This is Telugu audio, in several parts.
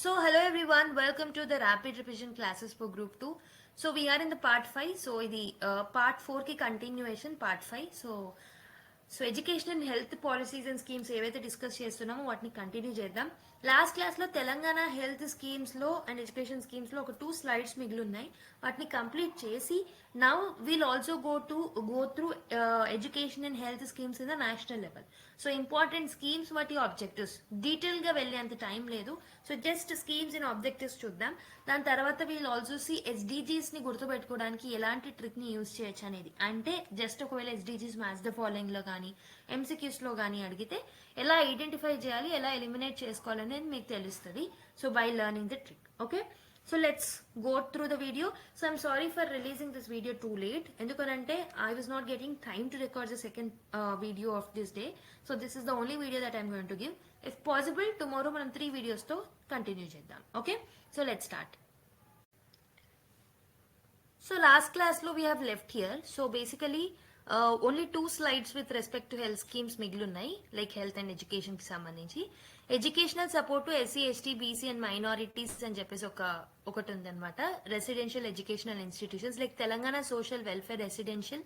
So hello everyone, welcome to the rapid revision classes for group 2. So we are in the part 5. So the part 4 ki continuation part 5. So education and health policies and schemes ఏవైతే డిస్కస్ చేస్తున్నామో వాటిని కంటిన్యూ చేద్దాం. లాస్ట్ క్లాస్లో తెలంగాణ హెల్త్ స్కీమ్స్లో అండ్ ఎడ్యుకేషన్ స్కీమ్స్లో ఒక 2 స్లైడ్స్ మిగిలి ఉన్నాయి. వాటిని కంప్లీట్ చేసి now we'll also go through education and health schemes in the national level. So important schemes వాటి ఆబ్జెక్టివ్స్ డీటెయిల్గా వెళ్ళే అంత టైం లేదు. So just schemes and objectives చూద్దాం. దాని తర్వాత వీల్ ఆల్సో సి ఎస్డిజీస్ని గుర్తుపెట్టుకోవడానికి ఎలాంటి ట్రిక్ని యూజ్ చేయొచ్చు అనేది. అంటే జస్ట్ ఒకవేళ ఎస్డిజీస్ మ్యాచ్ ద ఫాలోయింగ్లో కానీ ఎంసీక్యూస్లో కానీ అడిగితే ఎలా ఐడెంటిఫై చేయాలి, ఎలా ఎలిమినేట్ చేసుకోవాలనేది మీకు తెలుస్తుంది. So by learning the trick. Okay, so let's go through the video. So I'm sorry for releasing this video too late. ఎందుకంటే I was not getting time to record the second video of this day. So this is the only video that I'm going to give. If possible tomorrow మనం 3 వీడియోస్తో కంటిన్యూ చేద్దాం. Okay, so let's start. So last class lo we have left here. So basically only 2 slides with respect to health schemes మిగిలిన్నాయి, like health and education కి సంబంధించి. Educational support to SC ST BC and minorities అని చెప్పేసి ఒకటి ఉందన్నమాట. Residential educational institutions like Telangana social welfare residential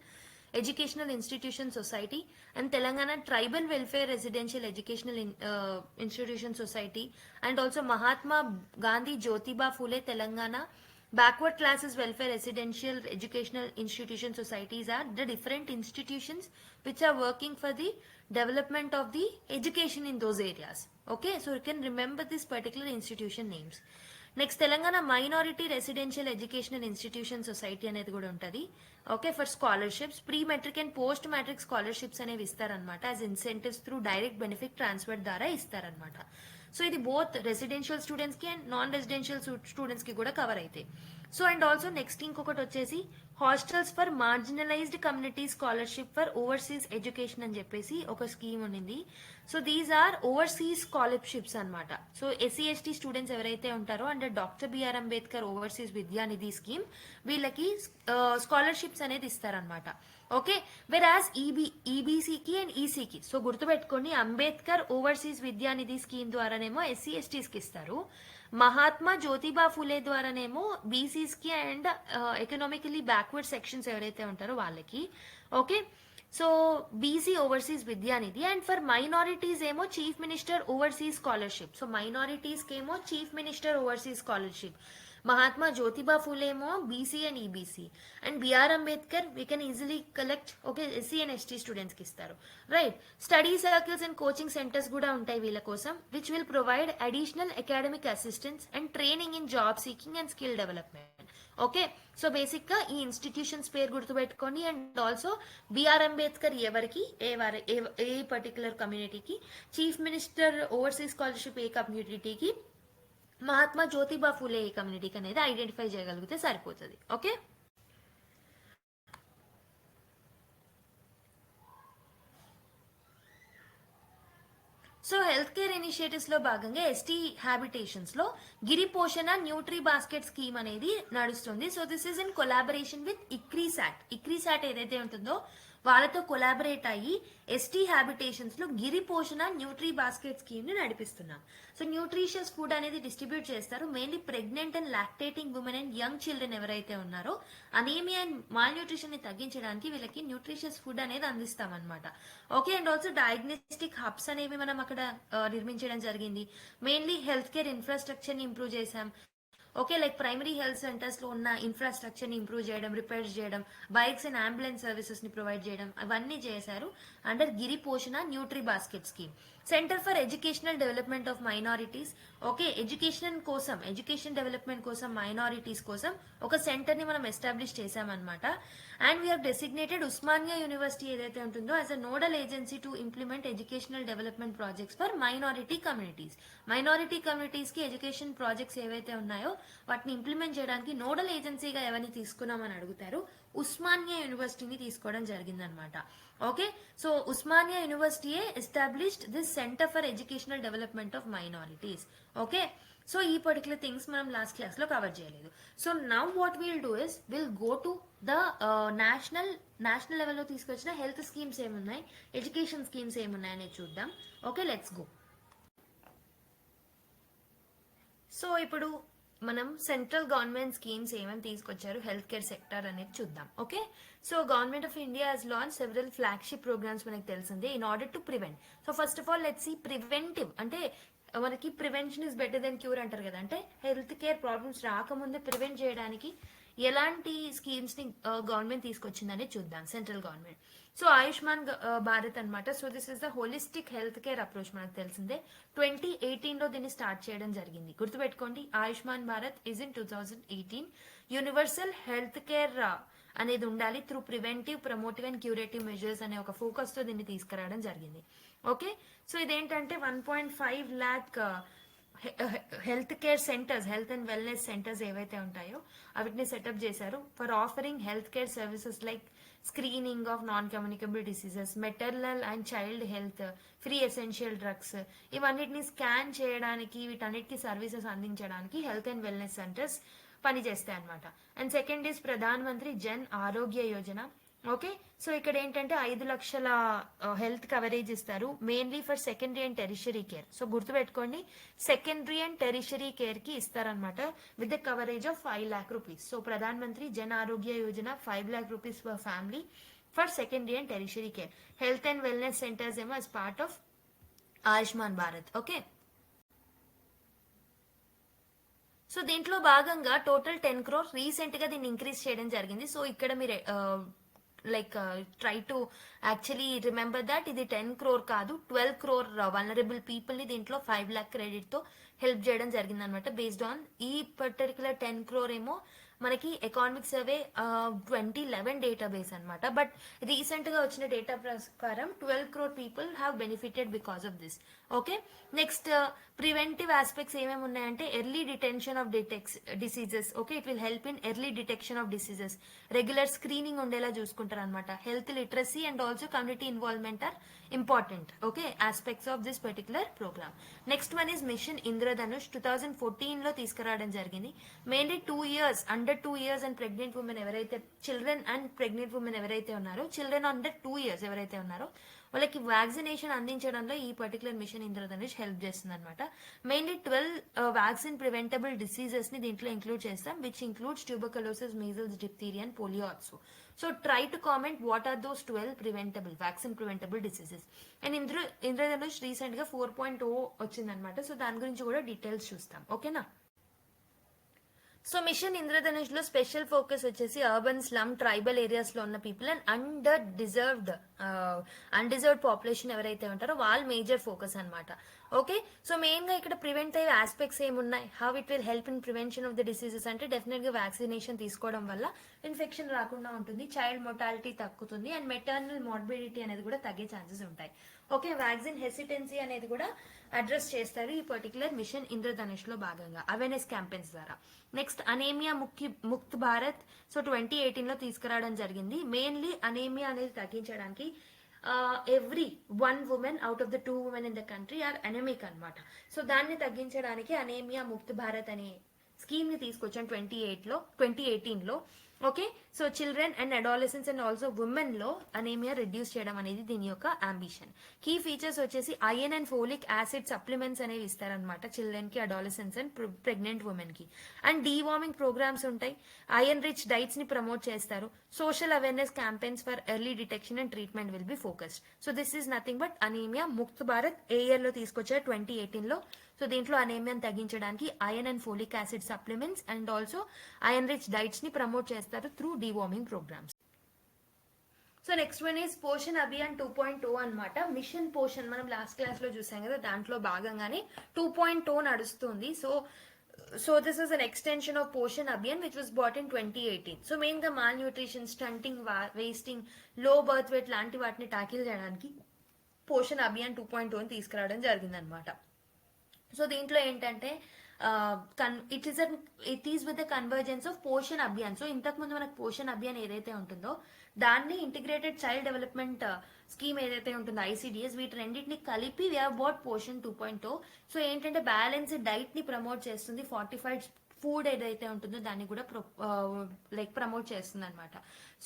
educational institution society and Telangana tribal welfare residential educational institution society and also Mahatma Gandhi Jyotiba Phule Telangana backward classes welfare residential educational institution societies are the different institutions which are working for the development of the education in those areas. Okay, so you can remember this particular institution names. Next Telangana minority residential educational institution society అనేది కూడా ఉంటుంది. Okay, for scholarships pre matric and post matric scholarships అనేవి ఇస్తారనమాట. As incentives through direct benefit transfer ద్వారా ఇస్తారనమాట. సో ఇది బోత్ రెసిడెన్షియల్ స్టూడెంట్స్ కి అండ్ నాన్ రెసిడెన్షియల్ స్టూడెంట్స్ కి కూడా కవర్ అవుతాయి. సో అండ్ ఆల్సో నెక్స్ట్ ఇంకొకటి వచ్చేసి hostels for marginalised community scholarship for overseas education అని చెప్పేసి ఒక స్కీమ్ ఉండింది. So these are overseas scholarships అనమాట. సో ఎస్సీ ఎస్టీ స్టూడెంట్స్ ఎవరైతే ఉంటారో under doctor BR Ambedkar overseas Vidyanidhi scheme వీళ్ళకి స్కాలర్షిప్స్ అనేది ఇస్తారనమాట. ఓకే, వెరాజ్ ఈబీసీకి అండ్ ఈసీకి. సో గుర్తుపెట్టుకోండి, అంబేద్కర్ ఓవర్సీస్ విద్యానిధి స్కీమ్ ద్వారానేమో ఎస్సీ ఎస్టీస్కి ఇస్తారు. మహాత్మా జ్యోతిబా ఫులే ద్వారానేమో బీసీస్ కి అండ్ ఎకనామికలీ బ్యాక్వర్డ్ సెక్షన్స్ ఎవరైతే ఉంటారో వాళ్ళకి. Okay, so BC overseas Vidyanidhi and for minorities ఏమో chief minister overseas scholarship. So minorities కి ఏమో chief minister overseas scholarship. Mahatma Jyotiba Phule ఏమో BC and EBC and BR Ambedkar we can easily collect. Okay, SC and ST students కి ఇస్తారు. Right, study circles and coaching centres కూడా ఉంటాయి వీళ్ళ కోసం, which will provide additional academic assistance and training in job seeking and skill development. Okay, so basic గా ఈ ఇన్స్టిట్యూషన్స్ పేరు గుర్తుపెట్టుకోండి. అండ్ ఆల్సో బిఆర్ అంబేద్కర్ ఎవరికి ఏ పర్టికులర్ కమ్యూనిటీకి, చీఫ్ మినిస్టర్ ఓవర్సీస్ స్కాలర్షిప్ ఏ కమ్యూనిటీకి, మహాత్మా జ్యోతిబా ఫులే ఏ కమ్యూనిటీకి అనేది ఐడెంటిఫై చేయగలిగితే సరిపోతుంది. Okay, so health care initiatives లో భాగంగా ఎస్టీ హ్యాబిటేషన్స్ లో గిరి పోషణ న్యూట్రీ బాస్కెట్ స్కీమ్ అనేది నడుస్తుంది. So this is in collaboration with ఇక్రీసాట్ ఏదైతే ఉంటుందో వాళ్ళతో కొలాబరేట్ అయ్యి ఎస్టీ హ్యాబిటేషన్స్ లో గిరి పోషణ న్యూట్రీ బాస్కెట్ స్కీమ్ ని నడిపిస్తున్నాం. సో న్యూట్రిషియస్ ఫుడ్ అనేది డిస్ట్రిబ్యూట్ చేస్తారు. Mainly pregnant and lactating women and young children ఎవరైతే ఉన్నారో అనీమియా అండ్ మాల్ న్యూట్రిషన్ ని తగ్గించడానికి వీళ్ళకి న్యూట్రిషియస్ ఫుడ్ అనేది అందిస్తాం అనమాట. Okay, and also diagnostic hubs అనేవి మనం అక్కడ నిర్మించడం జరిగింది. మెయిన్లీ హెల్త్ కేర్ ఇన్ఫ్రాస్ట్రక్చర్ ని ఇంప్రూవ్ చేశాం. Okay, like primary health centres లో ఉన్న ఇన్ఫ్రాస్ట్రక్చర్ ని ఇంప్రూవ్ చేయడం, రిపేర్స్ చేయడం, బైక్స్ అండ్ అంబులెన్స్ సర్వీసెస్ ని ప్రొవైడ్ చేయడం, అవన్నీ చేశారు under Giri Poshana nutri basket scheme. Centre for educational development of minorities. Okay, education development కోసం మైనారిటీస్ కోసం ఒక సెంటర్ ని మనం ఎస్టాబ్లిష్ చేశామన్నమాట. And we are designated Osmania university ఏదైతే ఉంటుందో as a nodal agency to implement educational development projects for minority communities. Minority communities కి ఎడ్యుకేషన్ ప్రాజెక్ట్స్ ఏవైతే ఉన్నాయో వాటిని ఇంప్లిమెంట్ చేయడానికి నోడల్ ఏజెన్సీగా ఎవరిని తీసుకున్నామని అడుగుతారు. ఉస్మానియా యూనివర్సిటీని తీసుకోవడం జరిగిందనమాట. ఓకే, సో ఉస్మానియా యూనివర్సిటీయే established this centre for educational development of minorities. Okay, so ఈ పర్టికులర్ థింగ్స్ మనం లాస్ట్ క్లాస్ లో కవర్ చేయలేదు. So now what will do is will go to the national లెవెల్లో తీసుకొచ్చిన హెల్త్ స్కీమ్స్ ఏమున్నాయి, ఎడ్యుకేషన్ స్కీమ్స్ ఏమున్నాయి అనేది చూద్దాం. Okay, let's go. సో ఇప్పుడు మనం సెంట్రల్ గవర్నమెంట్ స్కీమ్స్ ఏమేమి తీసుకొచ్చారు హెల్త్ కేర్ సెక్టర్ అనేది చూద్దాం. Okay, so government of India has launch several flagship programmes మనకి తెలిసిందే in order to prevent. So first of all let's see preventive అంటే మనకి prevention is better than cure అంటారు కదా, అంటే హెల్త్ కేర్ ప్రాబ్లమ్స్ రాకముందే ప్రివెంట్ చేయడానికి ఎలాంటి స్కీమ్స్ ని గవర్నమెంట్ తీసుకొచ్చిందని చూద్దాం central government. So Ayushman Bharat అన్నమాట. So this is the holistic health care approach, మనకు తెలిసిందే 2018 లో దీన్ని స్టార్ట్ చేయడం జరిగింది. గుర్తుపెట్టుకోండి, Ayushman Bharat is in 2018. Universal health care అనేది ఉండాలి through preventive, promotive and curative measures అనే ఒక ఫోకస్ తో దీన్ని తీసుకురావడం జరిగింది. ఓకే, సో ఇదేంటంటే 1.5 lakh health care centres, health and wellness centres ఏవైతే ఉంటాయో వాటిని సెటప్ చేశారు for offering health care services like screening of non communicable diseases, maternal and child health, free essential drugs, ఇవన్నిటిని స్కాన్ చేయడానికి, వీటన్నిటికీ సర్వీసెస్ అందించడానికి హెల్త్ అండ్ వెల్నెస్ సెంటర్స్ పనిచేస్తాయి అనమాట. And second is Pradhan Mantri Jan Arogya Yojana. Okay, so ఇక్కడ ఏంటంటే 5 లక్షల హెల్త్ కవరేజ్ ఇస్తారు mainly for secondary and tertiary care. So గుర్తుపెట్టుకోండి, సెకండరీ అండ్ టెరిషరీ కేర్ కి ఇస్తారనమాట with the coverage of 5 lakh rupees. So Pradhan Mantri Jan Arogya Yojana 5 lakh rupees for family for secondary and tertiary care. Health and wellness centres ఏమో as part of Ayushman Bharat. Okay, so దీంట్లో భాగంగా టోటల్ 10 crore రీసెంట్ గా దీన్ని ఇంక్రీజ్ చేయడం జరిగింది. సో ఇక్కడ మీరు try to actually remember that ఇది 10 crore కాదు, 12 crore వల్నరబుల్ పీపుల్ ని దీంట్లో 5 lakh క్రెడిట్ తో హెల్ప్ చేయడం జరిగింది అనమాట. బేస్డ్ ఆన్ ఈ పర్టికులర్ 10 crore ఏమో మనకి ఎకానమిక్ సర్వే 2011 డేటాబేస్ అనమాట. బట్ రీసెంట్ గా వచ్చిన డేటా ప్రకారం 12 crore people have benefited because of this. Okay, next preventive aspects ఏమేమి ఉన్నాయంటే early detention of diseases. Okay, it will help in early detection of diseases. Regular screening ఉండేలా చూసుకుంటారు అనమాట. Health literacy and also community involvement are important. Okay, aspects of this particular programme. Next one is machine Indradhanush 2014 లో తీసుకురావడం జరిగింది. Mainly 2 years under 2 years and pregnant women ఎవరైతే, చిల్డ్రన్ అండ్ ప్రెగ్నెంట్ ఉమెన్ ఎవరైతే ఉన్నారో, చిల్డ్రన్ అండర్ 2 years ఎవరైతే ఉన్నారో వాళ్ళకి వ్యాక్సినేషన్ అందించడంలో ఈ పర్టికులర్ మిషన్ ఇంద్రధనుష్ హెల్ప్ చేస్తుంది అనమాట. మెయిన్లీ 12 వ్యాక్సిన్ ప్రివెంటబుల్ డిసీజెస్ ని దీంట్లో ఇంక్లూడ్ చేస్తాం, which includes tuberculosis, measles, diphtheria and polio also. So try to comment what are those 12 preventable vaccine preventable diseases. And Indradhanush recent గా 4.0 వచ్చిందనమాట. సో దాని గురించి కూడా డీటెయిల్స్ చూస్తాం. ఓకేనా, సో మిషన్ ఇంద్రధనుష్ లో స్పెషల్ ఫోకస్ వచ్చేసి అర్బన్, స్లమ్, ట్రైబల్ ఏరియాస్ లో ఉన్న పీపుల్ అండ్ అన్డిజర్వ్డ్ పాపులేషన్ ఎవరైతే ఉంటారో వాళ్ళు మేజర్ ఫోకస్ అనమాట. ఓకే, సో మెయిన్ గా ఇక్కడ ప్రివెంటివ్ ఆస్పెక్ట్స్ ఏమున్నాయి, how it will help in prevention of the diseases అంటే డెఫినెట్ గా వ్యాక్సినేషన్ తీసుకోవడం వల్ల ఇన్ఫెక్షన్ రాకుండా ఉంటుంది, చైల్డ్ మొర్టాలిటీ తగ్గుతుంది అండ్ మెటర్నల్ మార్బిడిటీ అనేది కూడా తగ్గే ఛాన్సెస్ ఉంటాయి. ఓకే, వ్యాక్సిన్ హెసిటెన్సీ అనేది కూడా అడ్రస్ చేస్తారు ఈ పర్టికులర్ మిషన్ ఇంద్రధనుష్ లో భాగంగా అవేర్నెస్ క్యాంపెయిన్స్ ద్వారా. Next anaemia Mukt Bharat. So 2018 లో తీసుకురావడం జరిగింది. మెయిన్లీ అనేమియా అనేది తగ్గించడానికి every 1 woman out of the 2 women in the country are anemic అనమాట. సో దాన్ని తగ్గించడానికి అనేమియా ముక్త్ భారత్ అనే స్కీమ్ ని తీసుకొచ్చాం 2018 లో. Okay, so children and adolescents and also women లో అనేమియా రిడ్యూస్ చేయడం అనేది దీని యొక్క అంబిషన్. కీ ఫీచర్స్ వచ్చేసి iron and folic acid supplements అనేవి ఇస్తారనమాట చిల్డ్రన్ కి, అడాలసెంట్స్ అండ్ ప్రెగ్నెంట్ ఉమెన్ కి. అండ్ డీవార్మింగ్ ప్రోగ్రామ్స్ ఉంటాయి, ఐరన్ రిచ్ డైట్స్ ని ప్రమోట్ చేస్తారు, social awareness campaigns for early detection and treatment will be focused. So this is nothing but anaemia Mukt Bharat. ఏ ఇయర్ లో తీసుకొచ్చారు? 2018 లో. సో దీంట్లో అనేమియాని తగ్గించడానికి iron and folic acid supplements and also iron rich diets ని ప్రమోట్ చేస్తారు through deworming programmes. So next one is Poshan Abhiyan 2.0 అనమాట. మిషన్ పోషన్ మనం లాస్ట్ క్లాస్ లో చూసాం కదా, దాంట్లో భాగంగానే 2.0 నడుస్తుంది. So this is an extension of Poshan Abhiyan which was bought in 2018. So main గా malnutrition, stunting, wasting, low birth weight లాంటి వాటిని టాకిల్ చేయడానికి పోషన్ అభియాన్ 2.0 తీసుకురావడం జరిగింది అనమాట. సో దీంట్లో ఏంటంటే it is with the convergence of Poshan Abhiyan. So ఇంతకు ముందు మనకు పోషన్ అభియాన్ ఏదైతే ఉంటుందో దాన్ని ఇంటిగ్రేటెడ్ చైల్డ్ డెవలప్మెంట్ స్కీమ్ ఏదైతే ఉంటుందో ICDS, వీటి రెండింటిని కలిపి we have bought Poshan 2.0. So ఏంటంటే బ్యాలెన్స్డ్ డైట్ ని ప్రమోట్ చేస్తుంది, ఫుడ్ ఏదైతే ఉంటుందో దాన్ని కూడా లైక్ ప్రమోట్ చేస్తుంది అనమాట.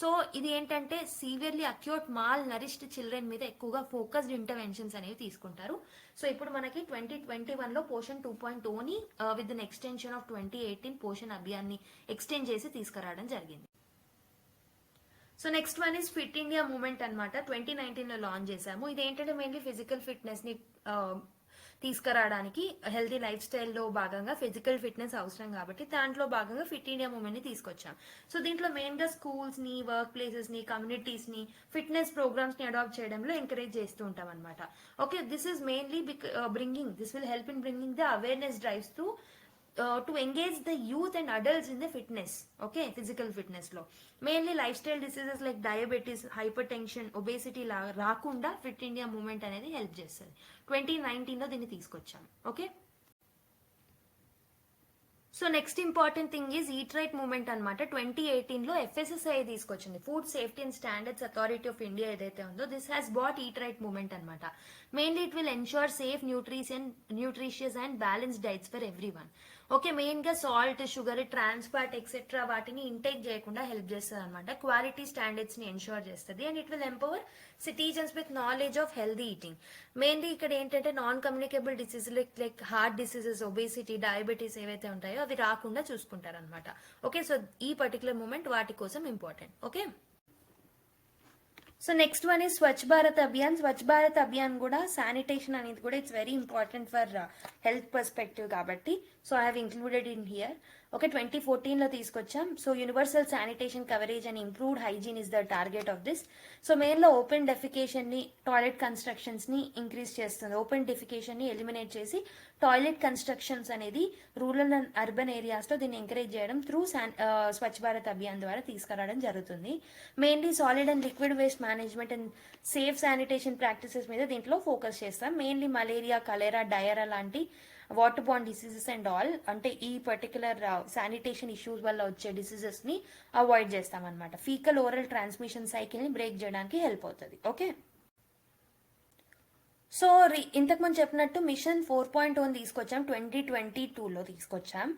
సో ఇది ఏంటంటే severely acute malnourished children మీద ఎక్కువగా ఫోకస్డ్ ఇంటర్వెన్షన్స్ అనేవి తీసుకుంటారు. సో ఇప్పుడు మనకి 2021లో పోషన్ 2.0ని with an extension of 2018 Poshan అభియాన్ని ఎక్స్టెండ్ చేసి తీసుకురావడం జరిగింది. So next one is fit India movement అనమాట. 2019లో లాంచ్ చేశాము. ఇది ఏంటంటే మెయిన్లీ ఫిజికల్ ఫిట్నెస్ ని తీసుకురావడానికి, హెల్తీ లైఫ్ స్టైల్లో భాగంగా ఫిజికల్ ఫిట్నెస్ అవసరం కాబట్టి దాంట్లో భాగంగా ఫిట్ ఇండియా మూవ్మెంట్ ని తీసుకొచ్చాం. సో దీంట్లో మెయిన్ గా స్కూల్స్ ని, వర్క్ ప్లేసెస్ ని, కమ్యూనిటీస్ ని ఫిట్నెస్ ప్రోగ్రామ్స్ ని అడాప్ట్ చేయడంలో ఎంకరేజ్ చేస్తూ ఉంటాం అనమాట. Okay, this is mainly this will help in bringing the awareness drives to engage the youth and adults in the fitness, okay, physical fitness లో mainly lifestyle diseases like diabetes, hypertension, obesity రాకుండా ఫిట్ ఇండియా మూవ్మెంట్ అనేది హెల్ప్ చేస్తుంది. 2019లో దీన్ని తీసుకొచ్చాం. Okay, so next important thing is eat right movement అనమాట. 2018లో FSSAI తీసుకొచ్చింది, food safety and standards authority of India ఏదైతే ఉందో, this has bought eat right movement అనమాట. Mainly it will ensure safe, nutritious and balanced diets for every one. Okay, main గా సాల్ట్, షుగర్, ట్రాన్స్ఫాట్ ఎక్సెట్రా వాటిని ఇంటేక్ చేయకుండా హెల్ప్ చేస్తుంది అనమాట. క్వాలిటీ స్టాండర్డ్స్ ని ఎన్ష్యూర్ చేస్తుంది and it will empower citizens with knowledge of healthy eating. Mainly ఇక్కడ ఏంటంటే non communicable diseases like heart diseases, obesity, diabetes ఏవైతే ఉంటాయో అవి రాకుండా చూసుకుంటారు అనమాట. ఓకే, సో ఈ పర్టికులర్ మూమెంట్ వాటి కోసం important. Okay, so next one is Swachh Bharat Abhiyan. Swachh Bharat Abhiyan కూడా శానిటేషన్ అనేది కూడా it's very important for health perspective కాబట్టి so I have included in here. Okay, 2014లో తీసుకొచ్చాం. So universal sanitation coverage and improved hygiene is the target of this. So మెయిన్లో ఓపెన్ డెఫికేషన్ ని, టాయిలెట్ కన్స్ట్రక్షన్స్ ని ఇంక్రీజ్ చేస్తుంది. ఓపెన్ డెఫికేషన్ ని ఎలిమినేట్ చేసి టాయిలెట్ కన్స్ట్రక్షన్స్ అనేది రూరల్ అండ్ అర్బన్ ఏరియాస్లో దీన్ని ఎంకరేజ్ చేయడం త్రూ స్వచ్ఛ భారత్ అభియాన్ ద్వారా తీసుకురావడం జరుగుతుంది. Mainly solid and liquid waste management and safe sanitation practices మీద దీంట్లో ఫోకస్ చేస్తాం. మెయిన్లీ మలేరియా, కలేరా, డయరా లాంటి water born diseases and all, అంటే ఈ పర్టికులర్ శానిటేషన్ ఇష్యూస్ వల్ల వచ్చే డిసీజెస్ ని అవాయిడ్ చేస్తాం అనమాట. ఫీకల్ ఓరల్ ట్రాన్స్మిషన్ సైకిల్ ని బ్రేక్ చేయడానికి హెల్ప్ అవుతుంది. ఓకే, సో ఇంతకుముందు చెప్పినట్టు మిషన్ 4.1 తీసుకొచ్చాం, 2022లో తీసుకొచ్చాం.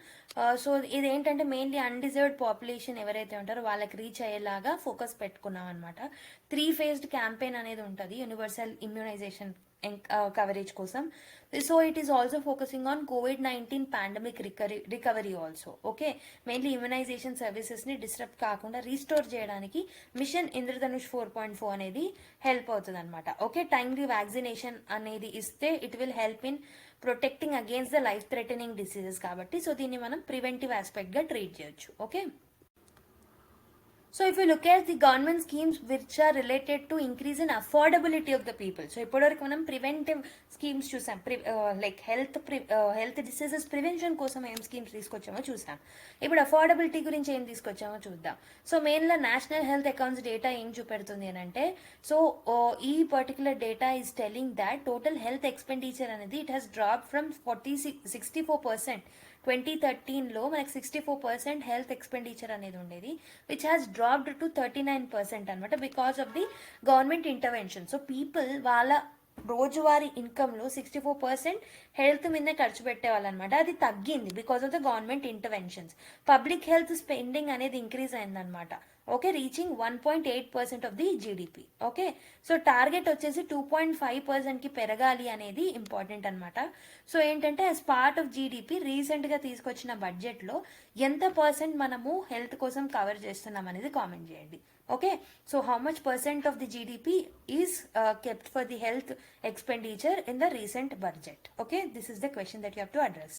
సో ఇదేంటంటే మెయిన్లీ అన్డిజర్వ్డ్ పాపులేషన్ ఎవరైతే ఉంటారో వాళ్ళకి రీచ్ అయ్యేలాగా ఫోకస్ పెట్టుకున్నాం అనమాట. 3 phased క్యాంపెయిన్ అనేది ఉంటుంది యూనివర్సల్ ఇమ్యూనైజేషన్ కవరేజ్ కోసం. So it is also focusing on COVID-19 pandemic recovery also. Okay, mainly immunisation services ని డిస్టర్బ్ కాకుండా రీస్టోర్ చేయడానికి మిషన్ ఇంద్రధనుష్ 4.4 అనేది హెల్ప్ అవుతుంది అనమాట. ఓకే, టైమ్లీ వ్యాక్సినేషన్ అనేది ఇస్తే it will help in protecting against the life threatening diseases కాబట్టి సో దీన్ని మనం ప్రివెంటివ్ ఆస్పెక్ట్ గా ట్రీట్ చేయొచ్చు. Okay, so if you look at the government schemes which are related to increase in affordability of the people, so ఇప్పటివరకు మనం ప్రివెంటివ్ స్కీమ్స్ చూసాం, లైక్ హెల్త్ డిసీజెస్ ప్రివెన్షన్ కోసం ఏం స్కీమ్స్ తీసుకొచ్చామో చూసాం. ఇప్పుడు అఫోర్డబిలిటీ గురించి ఏం తీసుకొచ్చామో చూద్దాం. సో మెయిన్గా నేషనల్ హెల్త్ అకౌంట్స్ డేటా ఏం చూపెడుతుంది అని అంటే, సో ఈ particular data is telling that total health expenditure అనేది ఇట్ హెస్ డ్రాప్ ఫ్రమ్ 64% 2013లో మనకి 64% హెల్త్ ఎక్స్పెండిచర్ అనేది ఉండేది, విచ్ హ్యాస్ డ్రాప్డ్ టు 39% అనమాట because of the government intervention. So people వాళ్ళ రోజువారీ ఇన్కమ్లో 64% హెల్త్ మీదే ఖర్చు పెట్టేవాళ్ళు అనమాట. అది తగ్గింది because of the government interventions. Public health spending అనేది ఇంక్రీజ్ అయిందనమాట. Okay, reaching 1.8% of the GDP. Okay, so target వచ్చేసి 2.5%కి పెరగాలి అనేది ఇంపార్టెంట్ అనమాట. సో ఏంటంటే యాజ్ పార్ట్ ఆఫ్ జీడిపి రీసెంట్గా తీసుకొచ్చిన బడ్జెట్లో ఎంత పర్సెంట్ మనము హెల్త్ కోసం కవర్ చేస్తున్నాం అనేది కామెంట్ చేయండి. Okay, so how much percent of the GDP is kept for the health expenditure in the recent budget. Okay, this is the question that you have to address.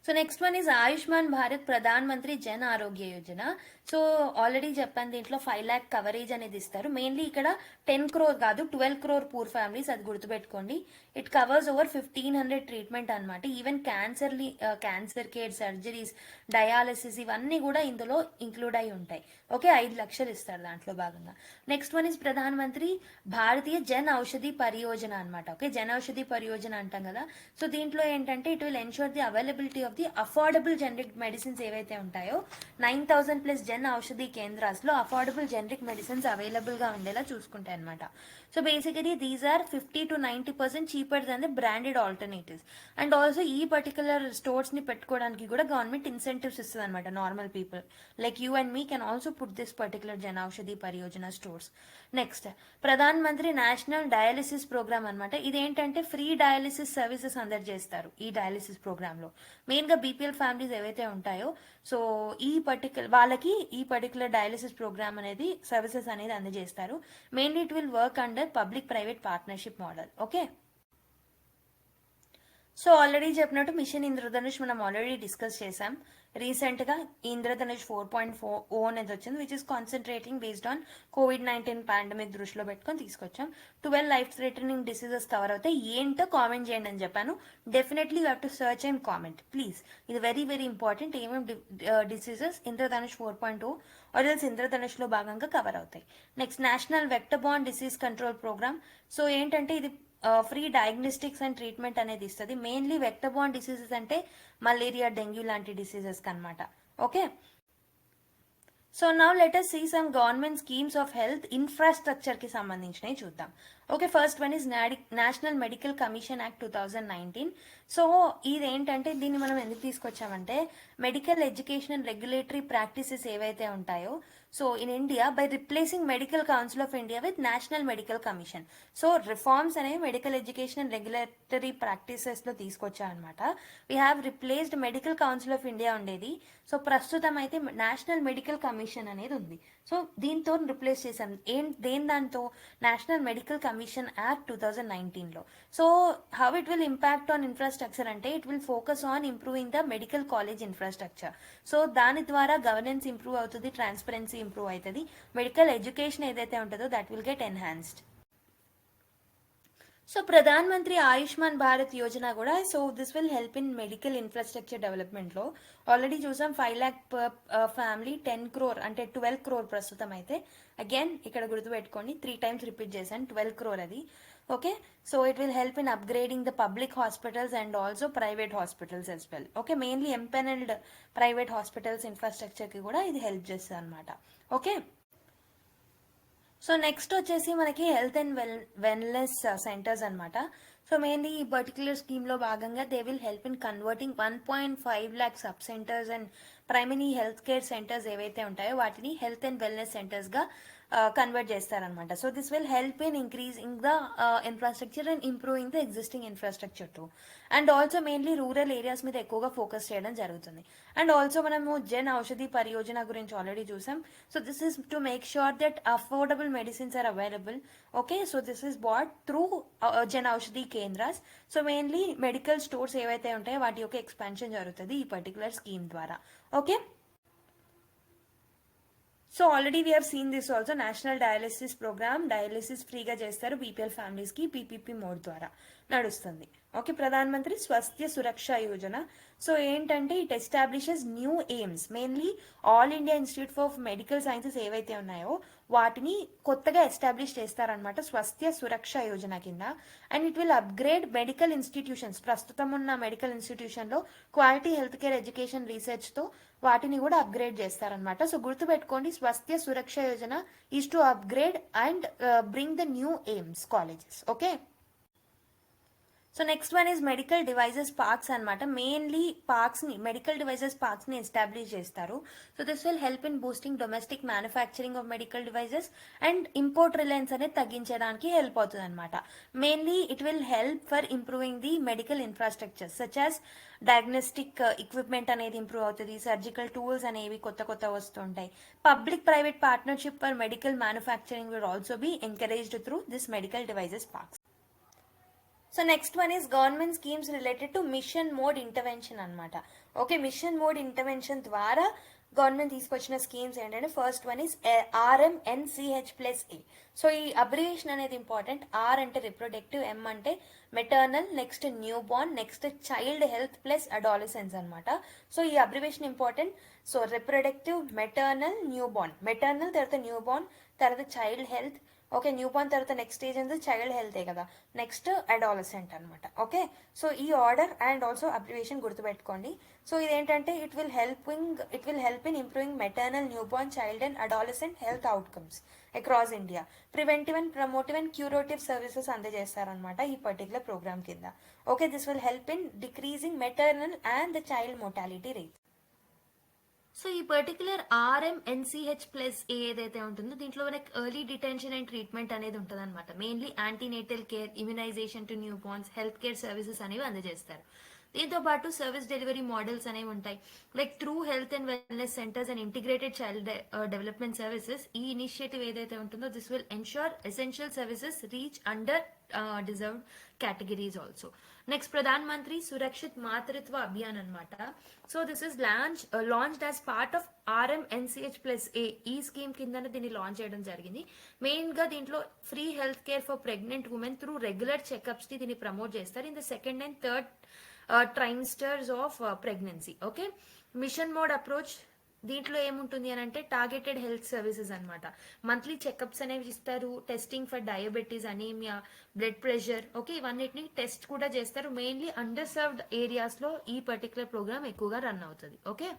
So next one is Ayushman Bharat Pradhan Mantri Jan Arogya Yojana. So already చెప్పాను, దీంట్లో 5 lakh కవరేజ్ అనేది ఇస్తారు. మెయిన్లీ ఇక్కడ 10 crore కాదు 12 crore పూర్ ఫ్యామిలీస్, అది గుర్తుపెట్టుకోండి. ఇట్ కవర్స్ ఓవర్ 1500 ట్రీట్మెంట్ అనమాట. Even cancer care, surgeries, dialysis ఇవన్నీ కూడా ఇందులో ఇంక్లూడ్ అయి ఉంటాయి. ఓకే, 5 లక్షలు ఇస్తారు దాంట్లో భాగంగా. Next one is Pradhan Mantri భారతీయ జన్ ఔషధి పరియోజన అనమాట. ఓకే, జన్ ఔషధి పరియోజన అంటాం కదా. సో దీంట్లో ఏంటంటే it will ensure the availability of of the affordable generic medicines ఏవైతే ఉంటాయో 9,000+ జన్ ఔషధి కేంద్రాల్లో అఫోర్డబుల్ జనరిక్ మెడిసిన్స్ అవైలబుల్గా ఉండేలా చూసుకుంటాయి అనమాట. So basically these are 50 to 90% cheaper than the branded alternatives. And also ఈ పర్టికులర్ స్టోర్స్ని పెట్టుకోవడానికి కూడా గవర్నమెంట్ ఇన్సెంటివ్స్ ఇస్తుంది అనమాట. Normal people like you and me can also put this particular Jan Aushadhi Pariyojana stores. Next Pradhan Mantri national dialysis programme అనమాట. ఇదేంటంటే ఫ్రీ డయాలిసిస్ సర్వీసెస్ అందజేస్తారు ఈ డయాలిసిస్ ప్రోగ్రాంలో. మెయిన్గా బీపీఎల్ ఫ్యామిలీస్ ఏవైతే ఉంటాయో సో వాళ్ళకి ఈ పర్టికులర్ డయాలిసిస్ ప్రోగ్రామ్ అనేది సర్వీసెస్ అనేది అందజేస్తారు. Mainly it will work under public private partnership model. Okay, so already చెప్పినట్టు మిషన్ ఇంద్రధనుష్ మనం ఆల్రెడీ డిస్కస్ చేసాం. రీసెంట్గా ఇంద్రధనుష్ 4.4 అనేది వచ్చింది, which is concentrating based on COVID-19 pandemic దృష్టిలో పెట్టుకొని తీసుకొచ్చాం. 12 లైఫ్ థ్రెటనింగ్ డిసీజెస్ కవర్ అవుతాయి. ఏంటో కామెంట్ చేయండి అని చెప్పాను. Definitely you have to search and comment please. ఇది వెరీ వెరీ ఇంపార్టెంట్. ఏమేమి డిసీజెస్ ఇంద్రధనుష్ 4.0 ఆర్ఎల్స్ ఇంద్రధనుష్లో భాగంగా కవర్ అవుతాయి. Next national vector borne disease control programme. So ఏంటంటే ఇది ఫ్రీ డయాగ్నోస్టిక్స్ అండ్ ట్రీట్మెంట్ అనేది ఇస్తుంది. మెయిన్లీ వెక్టర్బార్న్ డిసీజెస్ అంటే మలేరియా, డెంగ్యూ లాంటి డిసీజెస్ అనమాట. Okay, so now let us see some government schemes of health infrastructure కి సంబంధించినవి చూద్దాం. Okay, first one is national medical commission act 2019. So ఇదేంటంటే దీన్ని మనం ఎందుకు తీసుకొచ్చామంటే medical education and regulatory practices ఏవైతే ఉంటాయో so in India by replacing medical council of India with national medical commission. So reforms అనేవి మెడికల్ ఎడ్యుకేషన్ అండ్ రెగ్యులేటరీ ప్రాక్టీసెస్లో తీసుకొచ్చామన్నమాట. We have replaced medical council of India ఉండేది. సో ప్రస్తుతం అయితే నేషనల్ మెడికల్ కమిషన్ అనేది ఉంది. సో దీంతో రిప్లేస్ చేశాం. దాంతో నేషనల్ మెడికల్ కమిషన్ యాక్ట్ 2019లో. So how it will impact on infrastructure అంటే it will focus on improving the medical college infrastructure. So దాని ద్వారా గవర్నెన్స్ ఇంప్రూవ్ అవుతుంది, ట్రాన్స్పరెన్సీ ఇంప్రూవ్ అవుతుంది, మెడికల్ ఎడ్యుకేషన్ ఏదైతే ఉంటుందో that will get enhanced. So Pradhan Mantri Ayushman Bharat Yojana కూడా so this will help in medical infrastructure డెవలప్మెంట్లో. ఆల్రెడీ చూసాం 5 lakh per ఫ్యామిలీ 10 crore అంటే 12 crore ప్రస్తుతం అయితే. అగైన్ ఇక్కడ గుర్తుపెట్టుకోండి 3 times రిపీట్ చేశాను, 12 crore అది. Okay, so it will help in upgrading the public hospitals and also private hospitals as well. Okay, mainly empanelled private hospitals ఇన్ఫ్రాస్ట్రక్చర్కి కూడా ఇది హెల్ప్ చేస్తుంది అనమాట. ఓకే, సో నెక్స్ట్ వచ్చేసి మనకి హెల్త్ అండ్ వెల్నెస్ సెంటర్స్ అనమాట. సో మెయిన్లీ ఈ పర్టికులర్ స్కీమ్లో భాగంగా they will help in converting 1.5 lakh sub centres and primary health care centres ఏవైతే ఉంటాయో వాటిని హెల్త్ అండ్ వెల్నెస్ సెంటర్స్గా కన్వర్ట్ చేస్తారనమాట. So this will help in increasing the infrastructure and improving the existing infrastructure to. And also mainly rural areas మీద ఎక్కువగా ఫోకస్ చేయడం జరుగుతుంది. అండ్ ఆల్సో మనము జన్ ఔషధి పరియోజన గురించి ఆల్రెడీ చూసాం. So this is to make sure that affordable medicines are available. Okay, so this is bought through Jan Aushadhi Kendras. So mainly medical stores ఏవైతే ఉంటాయో వాటి యొక్క ఎక్స్పాన్షన్ జరుగుతుంది ఈ పర్టికులర్ స్కీమ్ ద్వారా. Okay, so already we have seen this also. National dialysis programme, dialysis ఫ్రీగా చేస్తారు బీపీఎల్ ఫ్యామిలీస్కి పీపీపీ మోడ్ ద్వారా నడుస్తుంది. ఓకే, ప్రధాన మంత్రి స్వాస్థ్య సురక్ష యోజన. సో ఏంటంటే it establishes new AIIMS. Mainly all India institute of medical sciences ఏవైతే ఉన్నాయో వాటిని కొత్తగా ఎస్టాబ్లిష్ చేస్తారనమాట స్వాస్థ్య సురక్ష యోజన కింద. And it will upgrade medical institutions. ప్రస్తుతం ఉన్న మెడికల్ ఇన్స్టిట్యూషన్లో క్వాలిటీ హెల్త్ కేర్ ఎడ్యుకేషన్ రీసెర్చ్తో వాటిని కూడా అప్గ్రేడ్ చేస్తారనమాట. సో గుర్తుపెట్టుకోండి Swasthya Suraksha Yojana is to upgrade and bring the new AIIMS colleges. Okay, so next one is medical devices parks అనమాట. మెయిన్లీ మెడికల్ డివైజెస్ పార్క్స్ని ఎస్టాబ్లిష్ చేస్తారు. So this will help in boosting domestic manufacturing of medical devices and import reliance అనేది తగ్గించడానికి హెల్ప్ అవుతుంది అనమాట. Mainly it will help for improving the medical infrastructure such as diagnostic equipment అనేది ఇంప్రూవ్ అవుతుంది, సర్జికల్ టూల్స్ అనేవి కొత్త వస్తుంటాయి. Public private partnership for medical manufacturing will also be encouraged through this medical devices parks. So next one is government schemes related to mission mode intervention అనమాట. ఓకే, మిషన్ మోడ్ ఇంటర్వెన్షన్ ద్వారా గవర్నమెంట్ తీసుకొచ్చిన స్కీమ్స్ ఏంటంటే first one is RMNCH+A. So ఈ అబ్రివేషన్ అనేది ఇంపార్టెంట్. ఆర్ అంటే రిప్రొడక్టివ్, ఎం అంటే maternal, next new born, next child health plus adolescence అనమాట. సో ఈ abbreviation important. So reproductive, maternal, new born. Maternal తర్వాత న్యూ బార్న్, తర్వాత child health, okay, new born తర్వాత నెక్స్ట్ స్టేజ్ అనేది చైల్డ్ హెల్తే కదా, నెక్స్ట్ అడాలసెంట్ అనమాట. ఓకే, సో ఈ ఆర్డర్ అండ్ ఆల్సో అబ్రివేషన్ గుర్తుపెట్టుకోండి. సో ఇదేంటంటే it will help in improving maternal, new born, child and adolescent health outcomes across India. Preventive and promotive and curative services అందజేస్తారనమాట ఈ పర్టికులర్ ప్రోగ్రామ్ కింద. Okay, this will help in decreasing maternal and the child mortality rate. So ఈ పర్టికులర్ RMNCH ప్లస్ ఏదైతే ఉంటుందో దీంట్లో మనకి ఎర్లీ డిటెన్షన్ అండ్ ట్రీట్మెంట్ అనేది ఉంటుంది అనమాట. Mainly antenatal care, immunisation to newborns, health care services అనేవి అందజేస్తారు. దీంతో పాటు సర్వీస్ డెలివరీ మోడల్స్ అనేవి ఉంటాయి. Like through health and wellness centres and integrated child development services. ఈ ఇనిషియేటివ్ ఏదైతే ఉంటుందో this will ensure essential services reach under deserved categories also. Next Pradhan Mantri Surakshit Matritva Abhiyan అనమాట. So this is launched as part of RMNCH plus A. ఈ స్కీమ్ కింద దీన్ని లాంచ్ చేయడం జరిగింది. మెయిన్ గా దీంట్లో free health care for pregnant women through regular checkups ని దీన్ని ప్రమోట్ చేస్తారు in the second and third trimesters of pregnancy. Okay, mission mode approach దీంట్లో ఏముంటుంది అని అంటే టార్గెటెడ్ హెల్త్ సర్వీసెస్ అనమాట. మంత్లీ చెకప్స్ అనేవి ఇస్తారు, testing for diabetes, anaemia, blood pressure. Okay, ఇవన్నిటిని టెస్ట్ కూడా చేస్తారు. మెయిన్లీ అండర్ సర్వ్డ్ ఏరియాస్ లో ఈ పర్టికులర్ ప్రోగ్రామ్ ఎక్కువగా రన్ అవుతుంది. Okay,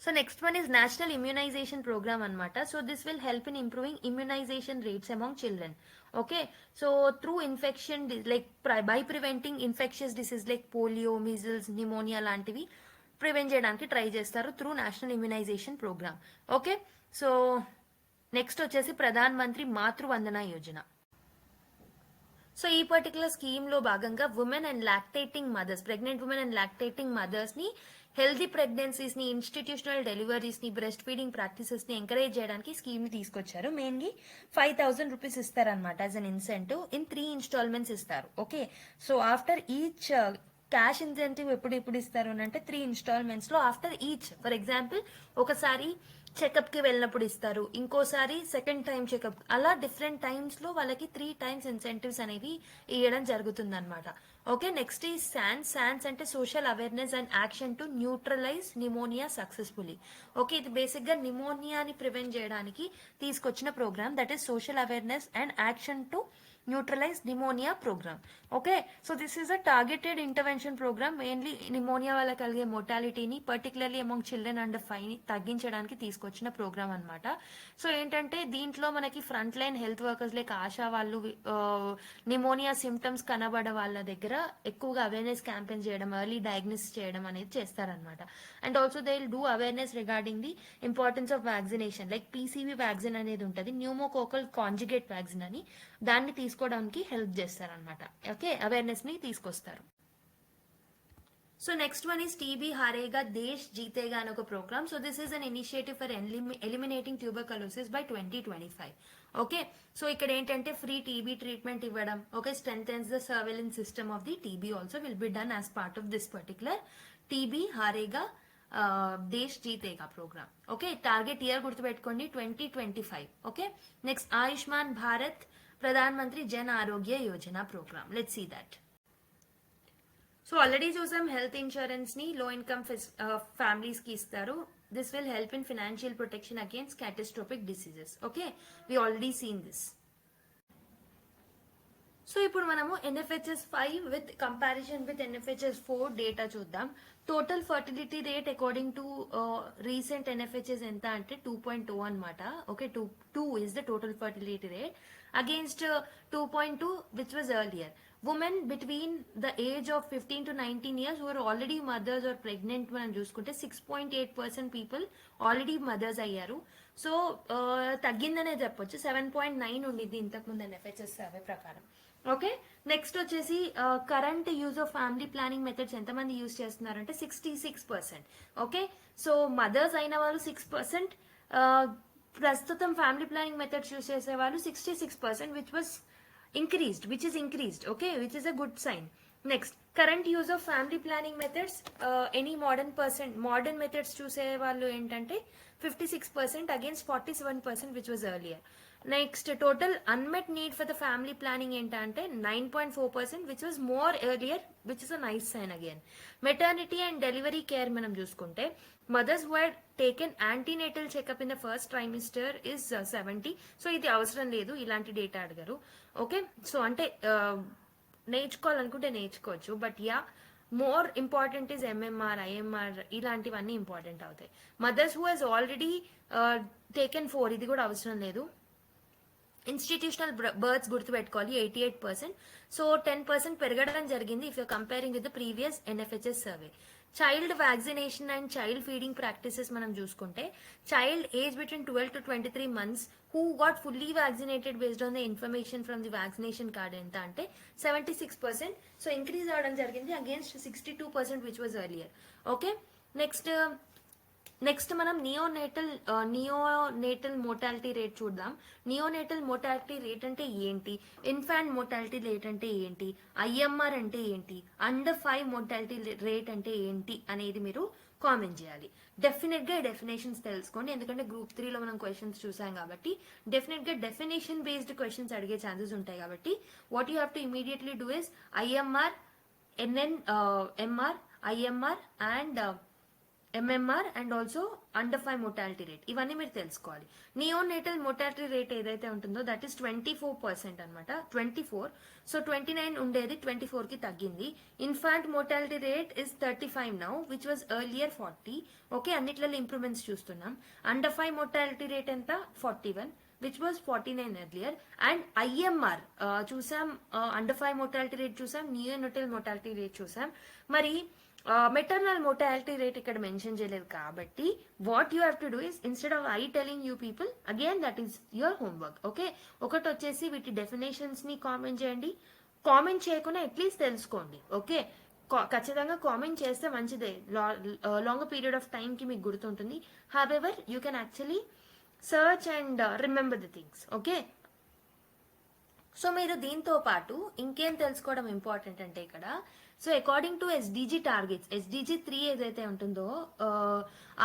so next one is national immunisation programme అనమాట. So this will help in improving immunisation rates among children. Okay, so through infection like by preventing infections disease like polio, measles, pneumonia లాంటివి ప్రివెంట్ చేయడానికి ట్రై చేస్తారు through national immunisation programme. Okay, so next వచ్చేసి ప్రధాన్ మంత్రి మాతృవందన యోజన. సో ఈ పర్టికులర్ స్కీమ్ లో భాగంగా women and lactating mothers, pregnant women and lactating mothers ని హెల్దీ ప్రెగ్నెన్సీస్ ని, ఇన్స్టిట్యూషనల్ డెలివరీస్ ని, బ్రెస్ట్ ఫీడింగ్ ప్రాక్టీసెస్ ని ఎంకరేజ్ చేయడానికి స్కీమ్ ని తీసుకొచ్చారు. మెయిన్లీ 5,000 రూపీస్ ఇస్తారనమాట as an incentive in 3 instalments ఇస్తారు. Okay, so after each cash incentive ఎప్పుడు ఇస్తారు అని అంటే 3 ఇన్స్టాల్మెంట్స్ లో ఆఫ్టర్ ఈచ్. ఫర్ ఎగ్జాంపుల్ ఒకసారి చెకప్ కి వెళ్ళినప్పుడు ఇస్తారు, ఇంకోసారి సెకండ్ టైం చెకప్, అలా డిఫరెంట్ టైమ్స్ లో వాళ్ళకి 3 టైమ్స్ ఇన్సెంటివ్స్ అనేవి ఇవ్వడం జరుగుతుంది అనమాట. ఓకే, నెక్స్ట్ ఈ SANS అంటే social awareness and action to neutralise pneumonia successfully. Okay, ఇది బేసిక్ గా నిమోనియాని ప్రివెంట్ చేయడానికి తీసుకొచ్చిన programme, that is social awareness and action to neutralise pneumonia programme. Okay, so this is a targeted intervention programme. Mainly pneumonia వల్ల కలిగే మోర్టాలిటీని పర్టికులర్లీ అమాంగ్ చిల్డ్రన్ అండర్ 5 తగ్గించడానికి తీసుకొచ్చిన ప్రోగ్రామ్ అనమాట. సో ఏంటంటే దీంట్లో మనకి frontline health workers like ASHA వాళ్ళు నిమోనియా సిమ్టమ్స్ కనబడ వాళ్ళ దగ్గర ఎక్కువగా అవేర్నెస్ క్యాంపెయిన్ చేయడం, ఎర్లీ డయాగ్నోసిస్ చేయడం అనేది చేస్తారనమాట. And also they will do awareness regarding the importance of vaccination like PCV vaccine అనేది ఉంటుంది, న్యూమోకోకల్ కాంజుగేట్ వ్యాక్సిన్ అని, దాన్ని తీసుకోవడానికి హెల్ప్ చేస్తారనమాట. ఓకే, అవేర్నెస్ ని తీసుకొస్తారు. So next one is TB Harega Desh Jeetega అని ఒక programme. So this is an initiative for eliminating tuberculosis by 2025. Okay, so ఇక్కడ ఏంటంటే ఫ్రీ టీబీ ట్రీట్మెంట్ ఇవ్వడం. Okay, strengthens the surveillance system of the TB also will be done as part of this particular TB Harega Desh Jeetega programme. Okay, target year గుర్తుపెట్టుకోండి 2025. Okay, next Ayushman Bharat Pradhan Mantri Jan Arogya Yojana programme. Let's see that. So already చూసాం హెల్త్ ఇన్సూరెన్స్ ని లో ఇన్కమ్ ఫ్యామిలీస్ కి ఇస్తారు. This will help in financial protection against catastrophic diseases. Okay, we already seen this. So ఇప్పుడు మనము NFHS 5 with comparison with NFHS 4 data చూద్దాం. Total fertility rate according to recent NFHS ఎంత అంటే 2.2 అనమాట. Okay, 2 is the total fertility rate against 2.2 which was earlier. Women between the age of 15 to 19 years who are already mothers or pregnant మనం చూసుకుంటే 6.8% people ఆల్రెడీ మదర్స్ అయ్యారు. సో తగ్గిందనే చెప్పొచ్చు. 7.9 ఉండింది ఇంతకుముందు NFHS సర్వే ప్రకారం. ఓకే, నెక్స్ట్ వచ్చేసి current use of family planning methods ఎంతమంది యూజ్ చేస్తున్నారంటే 66%. ఓకే, సో మదర్స్ అయిన వాళ్ళు 6%, ప్రస్తుతం ఫ్యామిలీ ప్లానింగ్ మెథడ్స్ యూజ్ చేసే వాళ్ళు 66%, which is increased. Okay, which is a good sign. Next, current use of family planning methods, any modern methods చూసే వాళ్ళు ఏంటంటే 56% against 47% which was earlier. Next total unmet need for the family planning ఏంటంటే 9.4%, which was more earlier, which is a nice sign again. Maternity and delivery care మనం చూసుకుంటే mothers were taken antenatal checkup in the first trimester is 70. So ఇది అవసరం లేదు, ఇలాంటి డేటా అడిగారు. ఓకే, సో అంటే నేర్చుకోవాలనుకుంటే నేర్చుకోవచ్చు, but yeah more important is MMR, IMR, ఇలాంటివన్నీ ఇంపార్టెంట్ అవుతాయి. Mothers who has already taken 4, ఇది కూడా అవసరం లేదు. ఇన్స్టిట్యూషనల్ బర్త్స్ గుర్తుపెట్టుకోవాలి 88%. సో 10% పెరగడం జరిగింది if you're comparing with the previous NFHS survey. Child vaccination and child feeding practices మనం చూసుకుంటే child age between 12 to 23 months who got fully vaccinated based on the information from the vaccination card ఎంత అంటే 76%. సో ఇంక్రీజ్ అవడం జరిగింది against 62% which was earlier. Okay, next మనం నియోనేటల్ మోర్టాలిటీ రేట్ చూద్దాం. నియోనేటల్ మోర్టాలిటీ రేట్ అంటే ఏంటి, ఇన్ఫాంట్ మోర్టాలిటీ రేట్ అంటే ఏంటి, ఐఎంఆర్ అంటే ఏంటి, అండర్ 5 మోర్టాలిటీ రేట్ అంటే ఏంటి అనేది మీరు కామెంట్ చేయాలి. డెఫినెట్ గా డెఫినేషన్స్ తెలుసుకోండి, ఎందుకంటే గ్రూప్ 3లో మనం క్వశ్చన్స్ చూసాం కాబట్టి డెఫినెట్ గా డెఫినేషన్ బేస్డ్ క్వశ్చన్స్ అడిగే ఛాన్సెస్ ఉంటాయి. కాబట్టి what you have to immediately do is IMR, MR, IMR and MMR and also under 5 mortality rate, ఇవన్నీ మీరు తెలుసుకోవాలి. నియోనేటల్ మోర్టాలిటీ రేట్ ఏదైతే ఉంటుందో దట్ ఈస్ 24% అనమాట, 24. సో 29 ఉండేది 24 కి తగ్గింది. Infant mortality rate is 35 now, which was earlier 40. Okay, అన్నిట్లలో ఇంప్రూవ్మెంట్స్ చూస్తున్నాం. అండర్ 5 మోర్టాలిటీ రేట్ ఎంత 41, which was 49 earlier. And IMR చూసాం, అండర్ 5 మోర్టాలిటీ రేట్ చూసాం, నియోనేటల్ మోర్టాలిటీ రేట్ చూసాం. మరి మెటర్నల్ మోర్టాలిటీ రేట్ ఇక్కడ మెన్షన్ చేయలేదు కాబట్టి what you have to do is instead of I telling you people again that is your homework. Okay, ఒకటి వచ్చేసి వీటి డెఫినేషన్స్ ని కామెంట్ చేయండి, కామెంట్ చేయకుండా అట్లీస్ట్ తెలుసుకోండి. ఓకే, ఖచ్చితంగా కామెంట్ చేస్తే మంచిదే, లాంగ్ పీరియడ్ ఆఫ్ టైం కి మీకు గుర్తుంటుంది. However you can actually search and remember the things. Okay, so మీరు దీంతో పాటు ఇంకేం తెలుసుకోవడం ఇంపార్టెంట్ అంటే ఇక్కడ, so according to SDG targets, SDG 3 ఏదైతే ఉంటుందో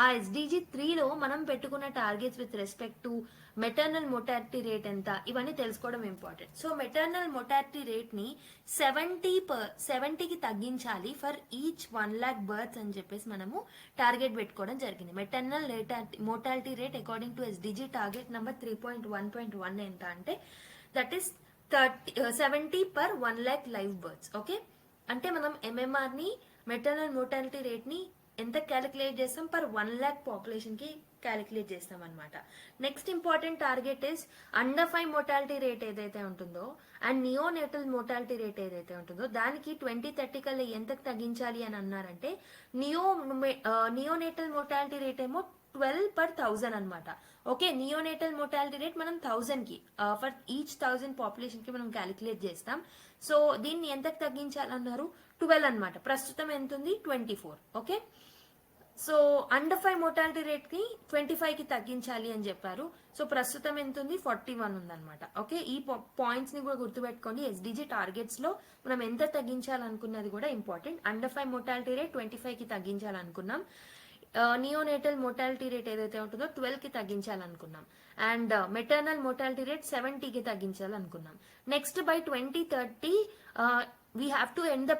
ఆ ఎస్డిజి 3లో మనం పెట్టుకున్న targets with respect to maternal mortality rate ఎంత, ఇవన్నీ తెలుసుకోవడం important. So maternal mortality rate ని 70కి తగ్గించాలి ఫర్ ఈచ్ 1 lakh బర్త్స్ అని చెప్పేసి మనము టార్గెట్ పెట్టుకోవడం జరిగింది. Maternal mortality rate according to SDG target number 3.1.1 ఎంత అంటే that is 70 per 1 lakh live births. Okay, అంటే మనం ఎంఎంఆర్ ని మెటర్నల్ మోర్టాలిటీ రేట్ ని ఎంత క్యాలిక్యులేట్ చేస్తాం, పర్ 1 lakh పాపులేషన్ కి క్యాలిక్యులేట్ చేస్తాం అనమాట. Next important target is under 5 mortality rate ఏదైతే ఉంటుందో అండ్ నియోనేటల్ మోర్టాలిటీ రేట్ ఏదైతే ఉంటుందో దానికి 2030 కల్లా ఎంతకు తగ్గించాలి అని అన్నారంటే నియోనేటల్ మోర్టాలిటీ రేట్ ఏమో 12 per 1000 అనమాట. ఓకే, నియోనేటల్ మోర్టాలిటీ రేట్ మనం 1000 కి ఫర్ ఈచ్ 1000 పాపులేషన్ కి మనం క్యాలిక్యులేట్ చేస్తాం. సో దీన్ని ఎంతకు తగ్గించాలన్నారు 12 అనమాట. ప్రస్తుతం ఎంత ఉంది 24. Okay, so under 5 mortality rate కి 25 కి తగ్గించాలి అని చెప్పారు. సో ప్రస్తుతం ఎంత ఉంది 41 ఉందన్నమాట. ఓకే, ఈ పాయింట్స్ ని కూడా గుర్తుపెట్టుకోండి. ఎస్డిజి టార్గెట్స్ లో మనం ఎంత తగ్గించాలనుకున్నది కూడా ఇంపార్టెంట్. అండర్ 5 మోర్టాలిటీ రేట్ 25 కి తగ్గించాలనుకున్నాం. నియోనేటల్ మోర్టాలిటీ రేట్ ఏదైతే ఉంటుందో 12 కి తగ్గించాలనుకున్నాం. అండ్ మెటర్నల్ మోర్టాలిటీ రేట్ 70 కి తగ్గించాలనుకున్నాం. Next by 2030 we have to end the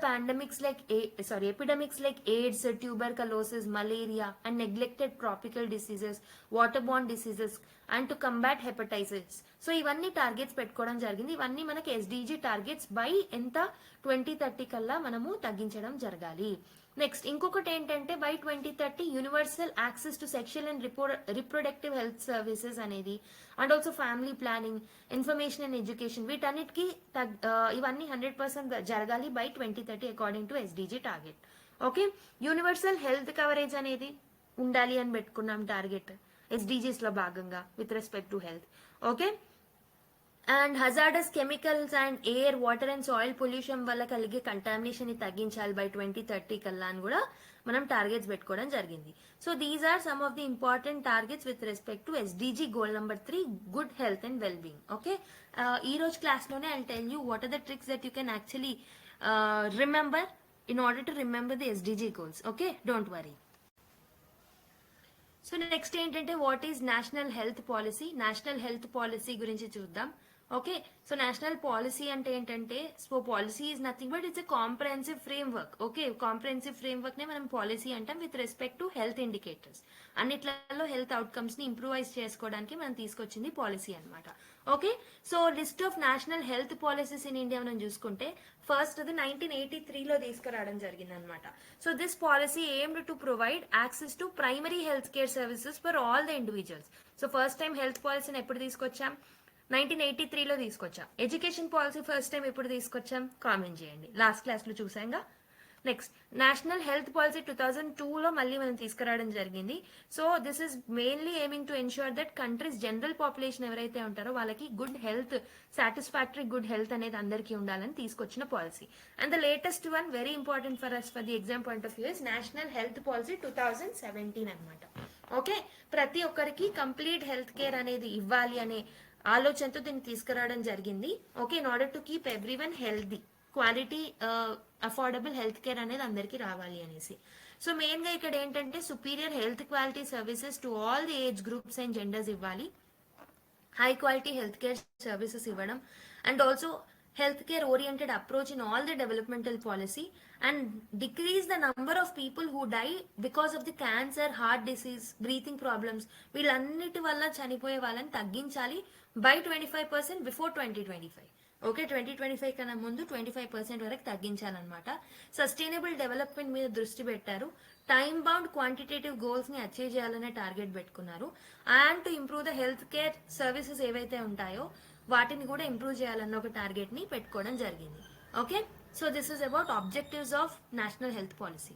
epidemics like AIDS, tuberculosis, malaria and neglected tropical diseases, waterborne diseases and to combat hepatitis. So ఇవన్నీ టార్గెట్స్ పెట్టుకోవడం జరిగింది. ఇవన్నీ మనకి ఎస్డిజి టార్గెట్స్ బై ఎంత 2030 కల్లా మనము తగ్గించడం జరగాలి. నెక్స్ట్ ఇంకొకటి ఏంటంటే by 2030 universal access to sexual and reproductive health services అనేది and also family planning, information and education, వీటన్నిటికీ ఇవన్నీ 100% జరగాలి by 2030 according to SDG target. Okay, universal health coverage అనేది ఉండాలి అని పెట్టుకున్నాం టార్గెట్ ఎస్డిజిస్ లో భాగంగా with respect to health. Okay, and hazardous chemicals and air, water and soil pollution వల్ల కలిగే కంటామినేషన్ ని తగ్గించాలి బై 2030 కల్లా అని కూడా మనం టార్గెట్స్ పెట్టుకోవడం జరిగింది. So these are some of the important targets with respect to SDG goal number 3, good health and well being. Okay, ఈ రోజు క్లాస్ లోనే I tell you what are the tricks that you can actually remember in order to remember the SDG goals. Okay, don't worry. So next ఏంటంటే what is national health policy. National health policy గురించి చూద్దాం. ఓకే, సో నేషనల్ పాలసీ అంటే ఏంటంటే, so policy is nothing but it's a comprehensive framework. Okay, comprehensive framework నే మనం పాలసీ అంటాం with respect to health indicators. అన్నిట్లలో హెల్త్ అవుట్కమ్స్ ని ఇంప్రూవైజ్ చేసుకోవడానికి మనం తీసుకొచ్చింది పాలసీ అన్నమాట. Okay, so list of national health policies in India మనం చూసుకుంటే ఫస్ట్ అది 1983లో తీసుకురావడం జరిగింది అనమాట. So this policy aimed to provide access to primary health care services for all the individuals. So first time health పాలసీని ఎప్పుడు తీసుకొచ్చాం? 1983లో తీసుకొచ్చాం. ఎడ్యుకేషన్ పాలసీ ఫస్ట్ టైం ఎప్పుడు తీసుకొచ్చాం? కామెంట్ చేయండి, లాస్ట్ క్లాస్ లో చూసాంగా. నెక్స్ట్ నేషనల్ హెల్త్ పాలసీ 2002లో మళ్ళీ మనం తీసుకురావడం జరిగింది. So this is mainly aiming to ensure that country's general population ఎవరైతే ఉంటారో వాళ్ళకి good health, satisfactory good health అనేది అందరికీ ఉండాలని తీసుకొచ్చిన policy. And the latest one very important for us for the exam point of view is national health policy 2017 అనమాట. ఓకే, ప్రతి ఒక్కరికి కంప్లీట్ హెల్త్ కేర్ అనేది ఇవ్వాలి అనే ఆలోచనతో దీన్ని తీసుకురావడం జరిగింది. Okay, in order to keep everyone healthy, quality affordable health care అనేది అందరికీ రావాలి అనేసి. సో మెయిన్ గా ఇక్కడ ఏంటంటే superior health quality services to all the age groups and genders ఇవ్వాలి, high quality health care services ఇవ్వడం, and also healthcare oriented approach in all the developmental policy, and decrease the number of people who die because of the cancer, heart disease, breathing problems. వీళ్ళన్నిటి వల్ల చనిపోయే వాళ్ళని తగ్గించాలి by 25% before 2025. ఓకే, 2025 కన్నా ముందు 25% వరకు తగ్గించాలన్నమాట. సస్టైనబుల్ డెవలప్మెంట్ మీద దృష్టి పెట్టారు. టైమ్ బౌండ్ క్వాంటిటేటివ్ గోల్స్ ని అచీవ్ చేయాలనే టార్గెట్ పెట్టుకున్నారు. And to improve the health care services ఏవైతే ఉంటాయో వాటిని కూడా ఇంప్రూవ్ చేయాలన్న ఒక టార్గెట్ ని పెట్టుకోవడం జరిగింది. Okay, so this is about objectives of national health policy.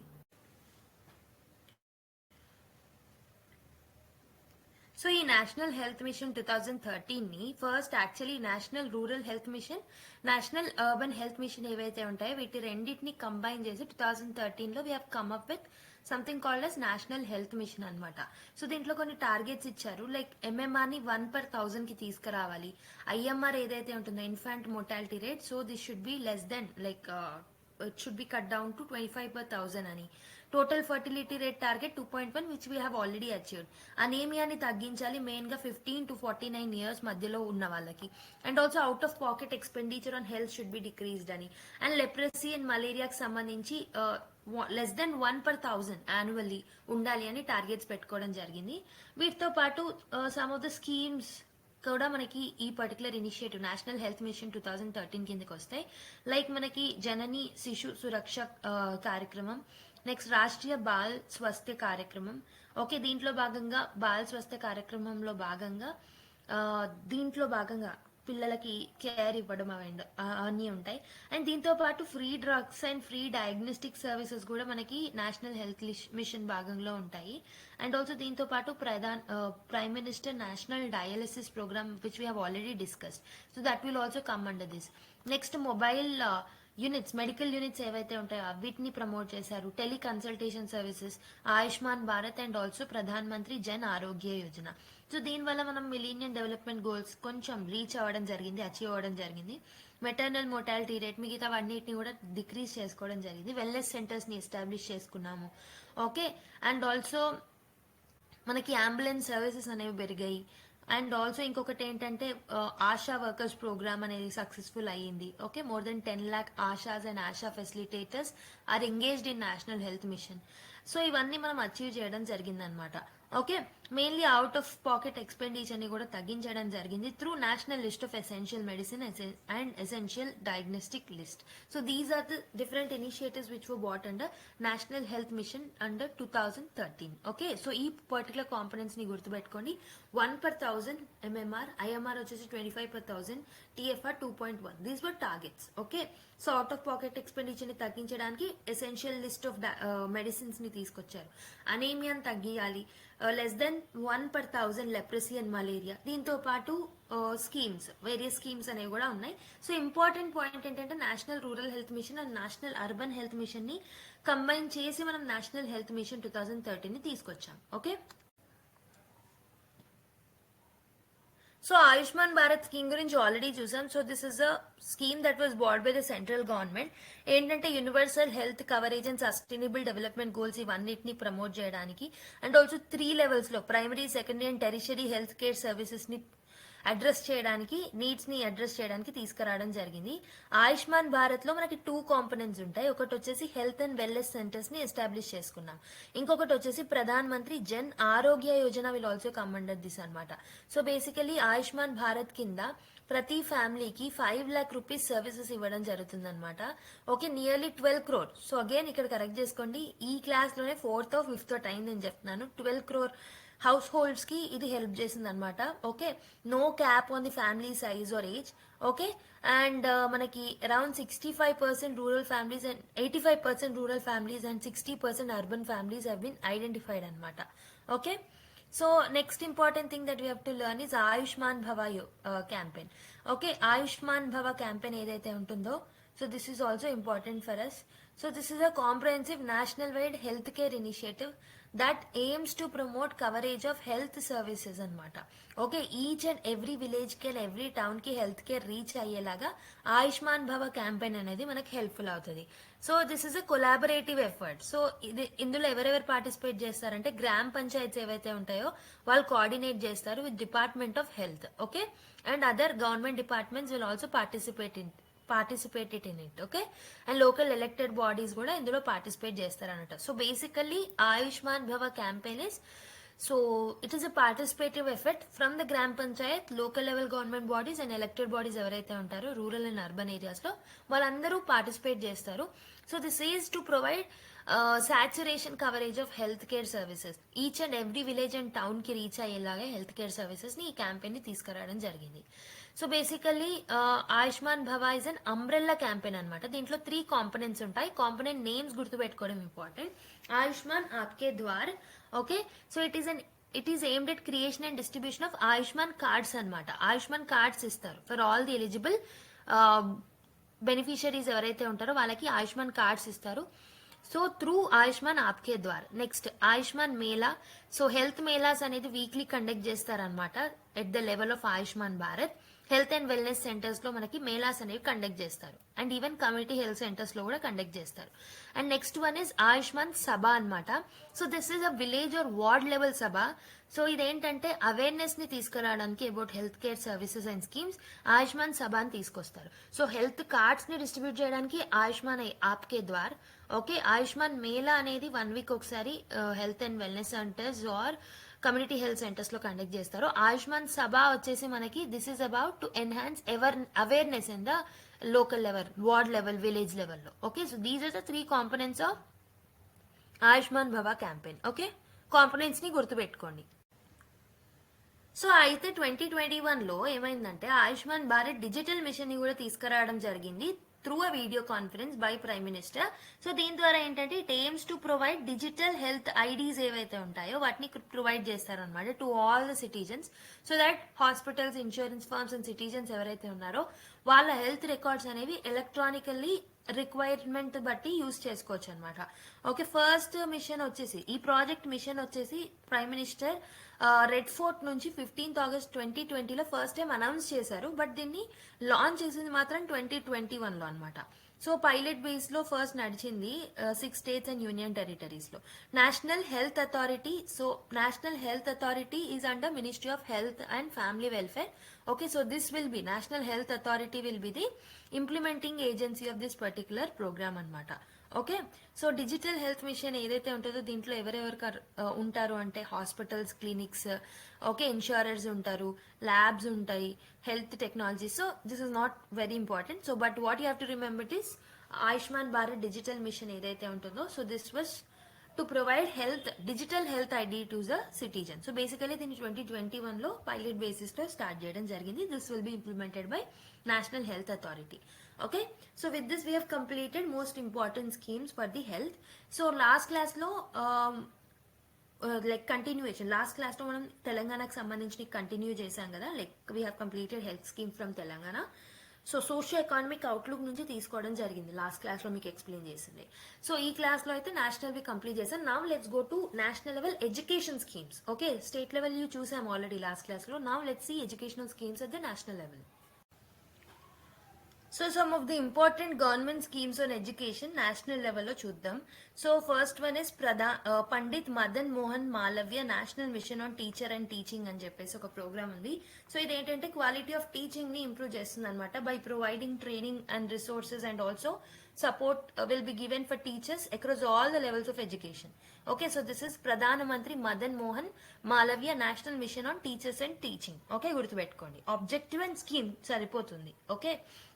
So ఈ నేషనల్ హెల్త్ మిషన్ 2013ని first actually national rural health mission, national urban health mission ఏవైతే ఉంటాయో వీటి రెండింటిని కంబైన్ చేసి 2013లో we have come up with something called as national health mission అనమాట. సో దీంట్లో కొన్ని టార్గెట్స్ ఇచ్చారు, లైక్ ఎంఎంఆర్ ని 1/1000 కి తీసుకురావాలి. ఐఎంఆర్ ఏదైతే ఉంటుందో infant mortality rate, so this should be less than like it should be cut down to 25/1000 అని. Total fertility rate target 2.1 which we have already achieved. అనీమియాని తగ్గించాలి మెయిన్ గా 15 to 49 ఇయర్స్ మధ్యలో ఉన్న వాళ్ళకి. And also out of pocket expenditure on health should be decreased అని. అండ్ లెప్రసీ అండ్ మలేరియాకి సంబంధించి లెస్ దెన్ 1/1000 యాన్యువల్లీ ఉండాలి అని టార్గెట్స్ పెట్టుకోవడం జరిగింది. వీటితో పాటు సమ్ ఆఫ్ ద స్కీమ్స్ కూడా మనకి ఈ particular initiative national health mission 2013 కిందకి వస్తాయి. లైక్ మనకి జనని శిశు సురక్ష కార్యక్రమం, నెక్స్ట్ రాష్ట్రీయ బాల్ స్వాస్థ్య కార్యక్రమం. ఓకే, దీంట్లో భాగంగా బాల్ స్వాస్థ్య కార్యక్రమంలో భాగంగా పిల్లలకి కేర్ ఇవ్వడం అన్నీ ఉంటాయి. అండ్ దీంతో పాటు free drugs and free diagnostic services కూడా మనకి నేషనల్ హెల్త్ మిషన్ భాగంలో ఉంటాయి. అండ్ ఆల్సో దీంతో పాటు prime minister national dialysis programme which we have already discussed, so that will also come under this. Next mobile units, medical units ఏవైతే ఉంటాయో వీటిని ప్రమోట్ చేశారు. Teleconsultation services, Ayushman Bharat and also Pradhan Mantri Jan Arogya Yojana. So దీనివల్ల మనం మిలీనియం డెవలప్మెంట్ గోల్స్ కొంచెం రీచ్ అవ్వడం జరిగింది, అచీవ్ అవ్వడం జరిగింది. మెటర్నల్ మోర్టాలిటీ రేట్ మిగతా అన్నిటిని కూడా డిక్రీజ్ చేసుకోవడం జరిగింది. వెల్నెస్ సెంటర్స్ ని ఎస్టాబ్లిష్ చేసుకున్నాము. ఓకే, అండ్ ఆల్సో మనకి అంబులెన్స్ సర్వీసెస్ అనేవి పెరిగాయి. అండ్ ఆల్సో ఇంకొకటి ఏంటంటే ఆశా వర్కర్స్ ప్రోగ్రామ్ అనేది సక్సెస్ఫుల్ అయ్యింది. Okay, more than 10 lakh ASHAs and ASHA facilitators are engaged in national health mission. So ఇవన్నీ మనం అచీవ్ చేయడం జరిగిందనమాట. Okay, mainly out of pocket expenditure ని కూడా తగ్గించడం జరిగింది through national list of essential medicine and essential diagnostic list. So these are the different initiatives which were brought under national health mission under 2013. Okay, so ఈ పర్టికులర్ కాంపోనెంట్స్ ని గుర్తుపెట్టుకోండి. 1/1000 ఎంఎంఆర్, ఐఎంఆర్ వచ్చేసి 25/1000, TFR 2.1. These were targets. Okay, so out of pocket expenditure ని తగ్గించడానికి ఎసెన్షియల్ లిస్ట్ ఆఫ్ మెడిసిన్స్ ని తీసుకొచ్చారు. అనీమియాని తగ్గియాలి, less than 1/1000 leprosy and malaria. దీంతో పాటు స్కీమ్స్, వేరియస్ స్కీమ్స్ అనేవి కూడా ఉన్నాయి. సో ఇంపార్టెంట్ పాయింట్ ఏంటంటే national rural health mission and national urban health mission ని కంబైన్ చేసి మనం నేషనల్ హెల్త్ మిషన్ 2013 ని తీసుకొచ్చాం. Okay, so Ayushman Bharat scheme గురించి ఆల్రెడీ చూసాం. So this is a scheme that was brought by the central government. ఏంటంటే universal health coverage and sustainable development goals ఇవన్నిటిని ప్రమోట్ చేయడానికి, అండ్ ఆల్సో 3 levels లో primary, secondary and tertiary health care services ని అడ్రస్ చేయడానికి, నీడ్స్ ని అడ్రస్ చేయడానికి తీసుకురావడం జరిగింది. ఆయుష్మాన్ భారత్ లో మనకి 2 కాంపోనెంట్స్ ఉంటాయి. ఒకటి వచ్చేసి హెల్త్ అండ్ వెల్నెస్ సెంటర్స్ ని ఎస్టాబ్లిష్ చేసుకున్నాం. ఇంకొకటి వచ్చేసి Pradhan Mantri Jan Arogya Yojana will also come under this అనమాట. సో బేసికలీ ఆయుష్మాన్ భారత్ కింద ప్రతి ఫ్యామిలీకి 5 lakh rupees సర్వీసెస్ ఇవ్వడం జరుగుతుంది అనమాట. Okay, nearly 12 crore. So again ఇక్కడ కరెక్ట్ చేసుకోండి, ఈ క్లాస్ లోనే 4th or 5th టైం నేను చెప్తున్నాను. 12 crore హౌస్ హోల్డ్స్ కి ఇది హెల్ప్ చేసింది అనమాట. Okay, no cap on the family size or age. Okay, and మనకి around 65% rural families and 85% rural families and 60% urban families have been identified అనమాట. Okay, so next important thing that we have to learn is Ayushman Bhava campaign. Okay, Ayushman Bhava campaign ఏదైతే ఉంటుందో, so this is also important for us. So this is a comprehensive national wide health care initiative that aims to promote coverage of health services అనమాట. Okay, each and every village కి అండ్ ఎవ్రీ టౌన్ కి హెల్త్ కేర్ రీచ్ అయ్యేలాగా ఆయుష్మాన్ భవ క్యాంపెయిన్ అనేది మనకి హెల్ప్ఫుల్ అవుతుంది. So this is a collaborative effort. So ఇందులో ఎవరెవరు పార్టిసిపేట్ చేస్తారంటే గ్రామ పంచాయత్స్ ఏవైతే ఉంటాయో వాళ్ళు కోఆర్డినేట్ చేస్తారు with department of health. Okay, and other government departments will also participated in it. Okay, and local elected bodies కూడా ఇందులో పార్టిసిపేట్ చేస్తారన్నమాట. So basically Ayushman Bhava campaign is, so it is a participative effort from the gram panchayat, local level government bodies and elected bodies ఎవరైతే ఉంటారో రూరల్ అండ్ అర్బన్ ఏరియాస్ లో వాళ్ళందరూ పార్టిసిపేట్ చేస్తారు. So this is to provide saturation coverage of health care services. Each and every village and town కి రీచ్ అయ్యేలాగా హెల్త్ కేర్ సర్వీసెస్ ని ఈ క్యాంపెయిన్ ని తీసుకురావడం జరిగింది. సో బేసికల్లీ ఆయుష్మాన్ భవ ఇస్ అన్ అంబ్రెల్లా క్యాంపెయిన్ అనమాట. దీంట్లో 3 కాంపోనెంట్స్ ఉంటాయి. కాంపోనెంట్ నేమ్స్ గుర్తుపెట్టుకోవడం important. Ayushman Aapke Dwar. Okay, so it is aimed at creation and distribution of Ayushman cards అనమాట. ఆయుష్మాన్ కార్డ్స్ ఇస్తారు for all the eligible beneficiaries ఎవరైతే ఉంటారో వాళ్ళకి ఆయుష్మాన్ కార్డ్స్ ఇస్తారు. So through Ayushman Aapke Dwar. Next Ayushman Mela. So health melas అనేది వీక్లీ కండక్ట్ చేస్తారనమాట at the level of Ayushman Bharat. Health and wellness centres లో మనకి మేళాస్ అనేవి కండక్ట్ చేస్తారు, and even community health centres లో కూడా కండక్ట్ చేస్తారు. And next one is Ayushman సభ అనమాట. So this is a village or ward level Sabha. So ఇదేంటంటే అవేర్నెస్ ని తీసుకురావడానికి about health care services and schemes Ayushman సభ అని తీసుకొస్తారు. సో హెల్త్ కార్డ్స్ ని డిస్ట్రిబ్యూట్ చేయడానికి ఆయుష్మాన్ ఆప్కే ద్వార్. ఓకే, ఆయుష్మాన్ మేళా అనేది 1 week ఒకసారి health and wellness centres or community health centres లో కండక్ట్ చేస్తారు. ఆయుష్మాన్ సభ వచ్చేసి మనకి this is about to enhance awareness in the local level, ward level, village లెవెల్లో. Okay, so these are the 3 components of Ayushman Bhava campaign. Okay, components ని గుర్తుపెట్టుకోండి. సో అయితే 2021లో ఏమైందంటే ఆయుష్మాన్ భారత్ డిజిటల్ మిషన్ ని కూడా తీసుకురావడం జరిగింది through a video conference by prime minister. So దీని ద్వారా ఏంటంటే it aims to provide digital health IDs ఏవైతే ఉంటాయో వాటిని ప్రొవైడ్ చేస్తారనమాట to all the citizens, so that hospitals, insurance firms and citizens ఎవరైతే ఉన్నారో వాళ్ళ హెల్త్ రికార్డ్స్ అనేవి ఎలక్ట్రానికల్లీ రిక్వైర్మెంట్ బట్టి యూజ్ చేసుకోవచ్చు అనమాట. ఓకే, ఫస్ట్ మిషన్ వచ్చేసి ఈ ప్రాజెక్ట్ మిషన్ వచ్చేసి ప్రైమ్ మినిస్టర్ రెడ్ ఫోర్ట్ నుంచి 15th August 2020లో ఫస్ట్ టైం అనౌన్స్ చేశారు, బట్ దీన్ని లాంచ్ చేసింది మాత్రం 2021లో అనమాట. సో పైలట్ బేస్ లో ఫస్ట్ నడిచింది 6 states అండ్ యూనియన్ టెరిటరీస్ లో. National health authority. So national health authority is under ministry of health and family welfare. Okay, so this will be National Health Authority will be the implementing agency of this particular program అన్నమాట. Okay, so digital health machine ఏదైతే ఉంటుందో దీంట్లో ఎవరెవరు ఉంటారు అంటే హాస్పిటల్స్, క్లినిక్స్, ఓకే, ఇన్సూరర్స్ ఉంటారు, ల్యాబ్స్ ఉంటాయి, health technology. So this is not very important. So but what you have to remember is Ayushman Bharat digital machine ఏదైతే ఉంటుందో, so this was to provide digital health ID to the citizen. So basically దీన్ని 2021లో పైలట్ బేసిస్ లో స్టార్ట్ చేయడం జరిగింది. This will be implemented by national health authority. Okay, so with this we have completed most important schemes for the health. So last class lo like continuation, last class lo manam telangana ki sambandhinchi continue chesam kada, like we have completed health scheme from telangana. So socio economic outlook నుంచి తీసుకోవడం జరిగింది, లాస్ట్ క్లాస్లో మీకు ఎక్స్ప్లెయిన్ చేసింది. సో ఈ క్లాస్లో అయితే నేషనల్వి కంప్లీట్ చేశాను. Now let's go to national level education schemes. Okay, state level చూసాము ఆల్రెడీ లాస్ట్ క్లాస్లో. Now let's see educational schemes at the national level. So some of the important government schemes on education national లెవెల్లో చూద్దాం. So first one is Pandit Madan Mohan Malaviya national mission on teacher and teaching అని చెప్పేసి ఒక ప్రోగ్రామ్ ఉంది. సో ఇది ఏంటంటే క్వాలిటీ ఆఫ్ టీచింగ్ ని ఇంప్రూవ్ చేస్తుంది అనమాట by providing training and resources and also support will be given for teachers across all the levels of education. Okay, so this is Pradhan Mantri Madan Mohan Malavya National Mission on Teachers and Teaching. Okay, గుర్తు పెట్టుకోండి. Objective and scheme సరిపోతుంది. Okay,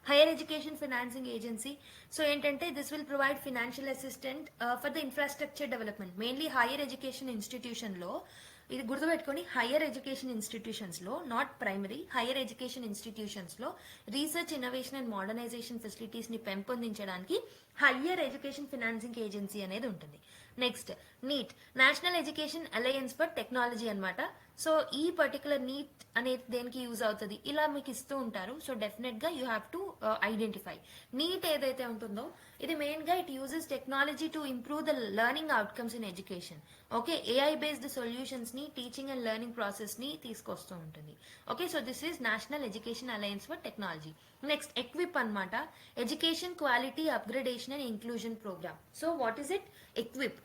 higher education financing agency. So ఏంటంటే this will provide financial assistance for the infrastructure development, mainly higher education institution లో. ఇది గుర్తుపెట్టుకొని, హైయర్ ఎడ్యుకేషన్ ఇన్స్టిట్యూషన్స్ లో, not primary, higher education institutions లో research, innovation and modernisation facilities ని పెంపొందించడానికి హైయర్ ఎడ్యుకేషన్ ఫైనాన్సింగ్ ఏజెన్సీ అనేది ఉంటుంది. Next NEAT, national education alliance for technology అన్నమాట. సో ఈ పర్టికులర్ నీట్ అనేది దేనికి యూజ్ అవుతుంది, ఇలా మీకు ఇస్తూ ఉంటారు. సో డెఫినెట్ గా you have to identify. NEAT ఏదైతే ఉంటుందో ఇది మెయిన్ గా it uses technology to improve the learning outcomes in education. Okay, AI based solutions ని, టీచింగ్ అండ్ లెర్నింగ్ ప్రాసెస్ ని తీసుకొస్తూ ఉంటుంది. Okay, so this is national education alliance for technology. Next EQUIP అన్నమాట, education quality upgradation and inclusion programme. So what is it?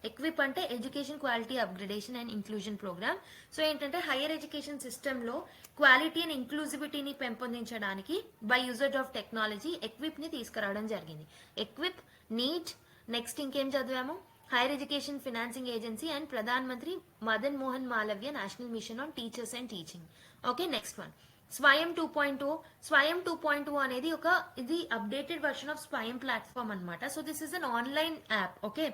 EQUIP అంటే education quality upgradation and inclusion programme. So ఏంటంటే హైయర్ ఎడ్యుకేషన్ సిస్టమ్ లో క్వాలిటీ అండ్ ఇంక్లూజివిటీని పెంపొందించడానికి by user of technology EQUIP ని తీసుకురావడం జరిగింది. ఎక్విప్, నీట్, నెక్స్ట్ ఇంకేం చదివాము, higher education financing agency and Pradhan Mantri Madan Mohan Malaviya national mission on teachers and teaching. Okay, next one స్వయం 2.0. స్వయం 2.0 అనేది ఇది అప్డేటెడ్ వర్షన్ ఆఫ్ స్వయం ప్లాట్ఫామ్ అన్నమాట. So this is an online app. Okay,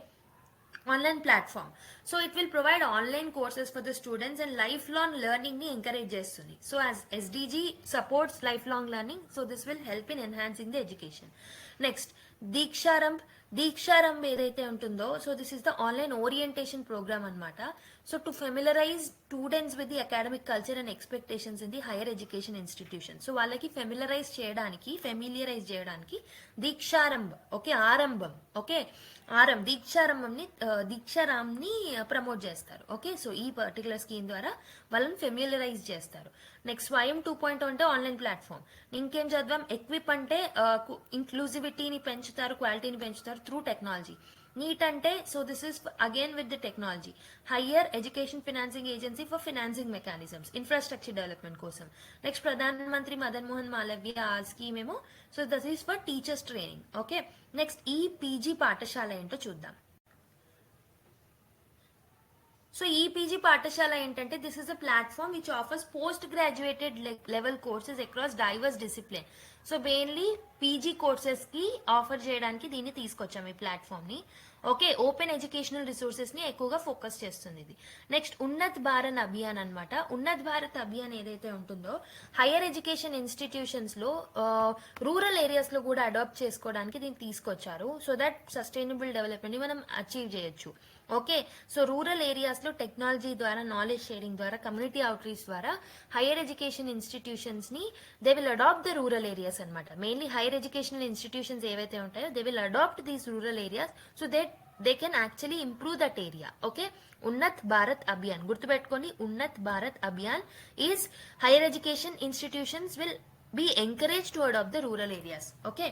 online platform. So it will provide online courses for the students and lifelong learning ni encourage చేస్తుంది. So as SDG supports lifelong learning, so this will help in enhancing the education. Next, Deeksharambh ఏదైతే ఉంటుందో, so this is the online orientation programme అన్నమాట. So to familiarise students with the academic culture and expectations in the higher education institution. So వాళ్ళకి ఫెమిలరైజ్ చేయడానికి దీక్షారంభ్, ఓకే, ఆరంభం, ఓకే, దీక్షారామ్ని ప్రమోట్ చేస్తారు. ఓకే, సో ఈ పర్టికులర్ స్కీమ్ ద్వారా వాళ్ళని ఫెమిలరైజ్ చేస్తారు. నెక్స్ట్ స్వయం 2.0 అంటే ఆన్లైన్ ప్లాట్ఫామ్. ఇంకేం చదివాం, ఎక్విప్ అంటే ఇంక్లూజివిటీని పెంచుతారు, క్వాలిటీని పెంచుతారు త్రూ టెక్నాలజీ. నీట్ అంటే, so this is again with the technology. Hire education financing agency for financing mechanisms, infrastructure development కోసం. నెక్స్ట్ ప్రధాన మంత్రి మదన్ మోహన్ మాలవ్య ఆ స్కీమ్ ఏమో, so this is for teachers training. Okay, next ఈ పీజీ పాఠశాల ఏంటో చూద్దాం. సో ఈ పీజీ పాఠశాల ఏంటంటే this is a platform which offers post graduated level courses across divorce discipline. So mainly PG courses కి ఆఫర్ చేయడానికి దీన్ని తీసుకొచ్చాము, ఈ ప్లాట్ఫామ్ ని. ఓకే, ఓపెన్ ఎడ్యుకేషనల్ రిసోర్సెస్ ని ఎక్కువగా ఫోకస్ చేస్తుంది ఇది. నెక్స్ట్ ఉన్నత్ భారత్ అభియాన్ అన్నమాట. ఉన్నత్ భారత్ అభియాన్ ఏదైతే ఉంటుందో హైయర్ ఎడ్యుకేషన్ ఇన్స్టిట్యూషన్స్ లో రూరల్ ఏరియాస్ లో కూడా అడాప్ట్ చేసుకోవడానికి దీన్ని తీసుకొచ్చారు. సో దట్ సస్టైనబుల్ డెవలప్మెంట్ ని మనం అచీవ్ చేయొచ్చు. ఓకే, సో రూరల్ ఏరియాస్ లో టెక్నాలజీ ద్వారా, నాలెడ్జ్ షేరింగ్ ద్వారా, కమ్యూనిటీ అవుట్ రీచ్ ద్వారా హైయర్ ఎడ్యుకేషన్ ఇన్స్టిట్యూషన్స్ ని they will adopt the rural areas అన్నమాట. మెయిన్లీ హైయర్ ఎడ్యుకేషనల్ ఇన్స్టిట్యూషన్స్ ఏవైతే ఉంటాయో they will adopt these rural areas so they can actually improve that area. Okay, Unnat Bharat Abhiyan గుర్తుపెట్టుకోండి. Unnat Bharat Abhiyan is higher education institutions will be encouraged to adopt the rural areas. Okay,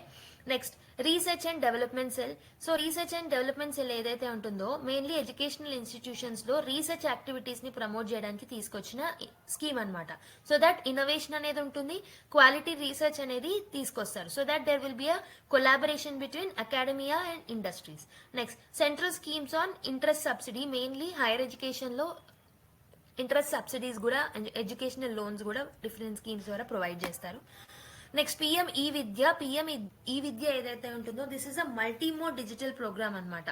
next research and development cell. So research and development cell ఏదైతే ఉంటుందో మెయిన్లీ ఎడ్యుకేషనల్ ఇన్స్టిట్యూషన్స్ లో రీసెర్చ్ యాక్టివిటీస్ ని ప్రమోట్ చేయడానికి తీసుకొచ్చిన స్కీమ్ అన్నమాట. సో దట్ ఇన్నోవేషన్ అనేది ఉంటుంది, క్వాలిటీ రీసెర్చ్ అనేది తీసుకొస్తారు. So that there will be a collaboration between academia and industries. Next central schemes on interest subsidy. Mainly higher education లో ఇంట్రెస్ట్ సబ్సిడీస్ కూడా, ఎడ్యుకేషనల్ లోన్స్ కూడా డిఫరెంట్ స్కీమ్స్ ద్వారా ప్రొవైడ్ చేస్తారు. Next PM e Vidya. PM e Vidya ఏదైతే ఉంటుందో this is a multimode digital programme అన్నమాట.